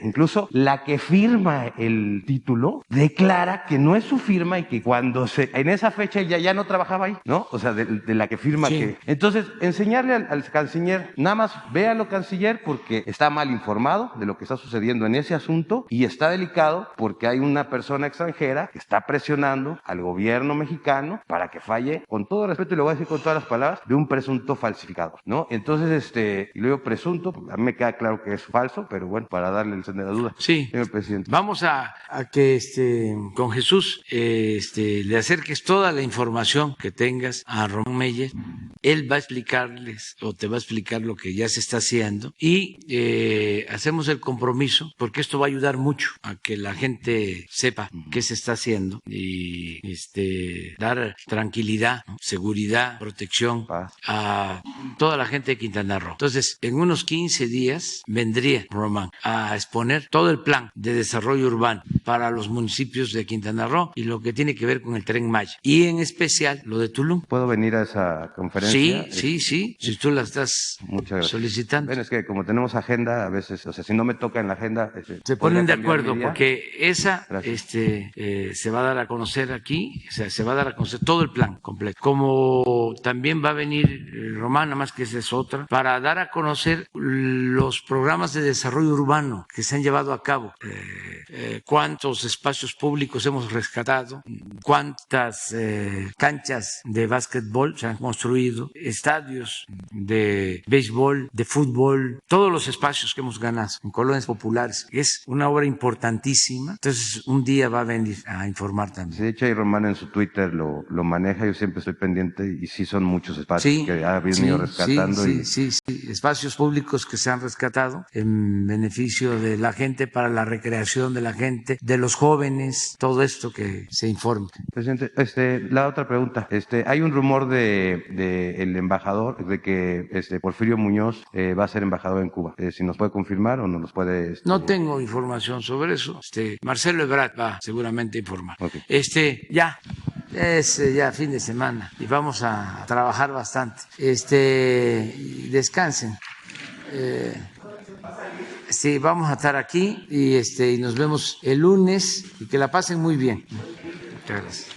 incluso la que firma el título, declara que no es su firma y que cuando en esa fecha ya no trabajaba ahí, ¿no? O sea, de la que firma Sí. que... Entonces, enseñarle al canciller, nada más véalo, canciller, porque está mal informado de lo que está sucediendo en ese asunto y está delicado porque hay una persona extranjera que está presionando al gobierno mexicano para que falle, con todo respeto, y lo voy a decir con todas las palabras, de un presunto falsificador, ¿no? Entonces, y luego presunto, a mí me queda claro que es falso, pero bueno, para darle el sentido de la duda. Sí. Señor presidente. Vamos a que con Jesús le acerques toda la información que tengas a Román Meyer. Él va a explicarles o te va a explicar lo que ya se está haciendo y hacemos el compromiso, porque esto va a ayudar mucho a que la gente sepa qué se está haciendo y dar tranquilidad, ¿no? Seguridad, protección a toda la gente de Quintana Roo. Entonces, en unos 15 días vendría Román a exponer todo el plan de desarrollo urbano para los municipios de Quintana Roo y lo que tiene que ver con el Tren Maya y en especial lo de Tulum. ¿Puedo venir a esa conferencia? Sí, si tú la estás solicitando. Bueno, es que como tenemos agenda, a veces, o sea, si no me toca en la agenda... Se ponen de acuerdo porque esa se va a dar a conocer aquí, o sea, se va a dar a conocer todo el plan completo. Como también va a venir Román, nada más que esa es otra, para dar a conocer los programas de desarrollo urbano que se han llevado a cabo, cuántos espacios públicos hemos rescatado, cuántas canchas de básquetbol se han construido, estadios de béisbol, de fútbol, todos los espacios que hemos ganado en colonias populares. Es una obra importantísima. Entonces, un día va a venir a informar también. Sí, de hecho, ahí Román en su Twitter lo maneja, yo siempre estoy pendiente y sí son muchos espacios que ha venido rescatando. Sí, espacios públicos que se han rescatado en beneficio de la gente, para la recreación de la gente, de los jóvenes, todo esto que se informe. Presidente, la otra pregunta, hay un rumor de el embajador, de que Porfirio Muñoz va a ser embajador en Cuba. Si nos puede confirmar o no nos puede... No tengo información sobre eso. Marcelo Ebrard va seguramente a informar. Okay. Ya ya fin de semana y vamos a trabajar bastante. Descansen. Sí, vamos a estar aquí y nos vemos el lunes y que la pasen muy bien. Muchas gracias.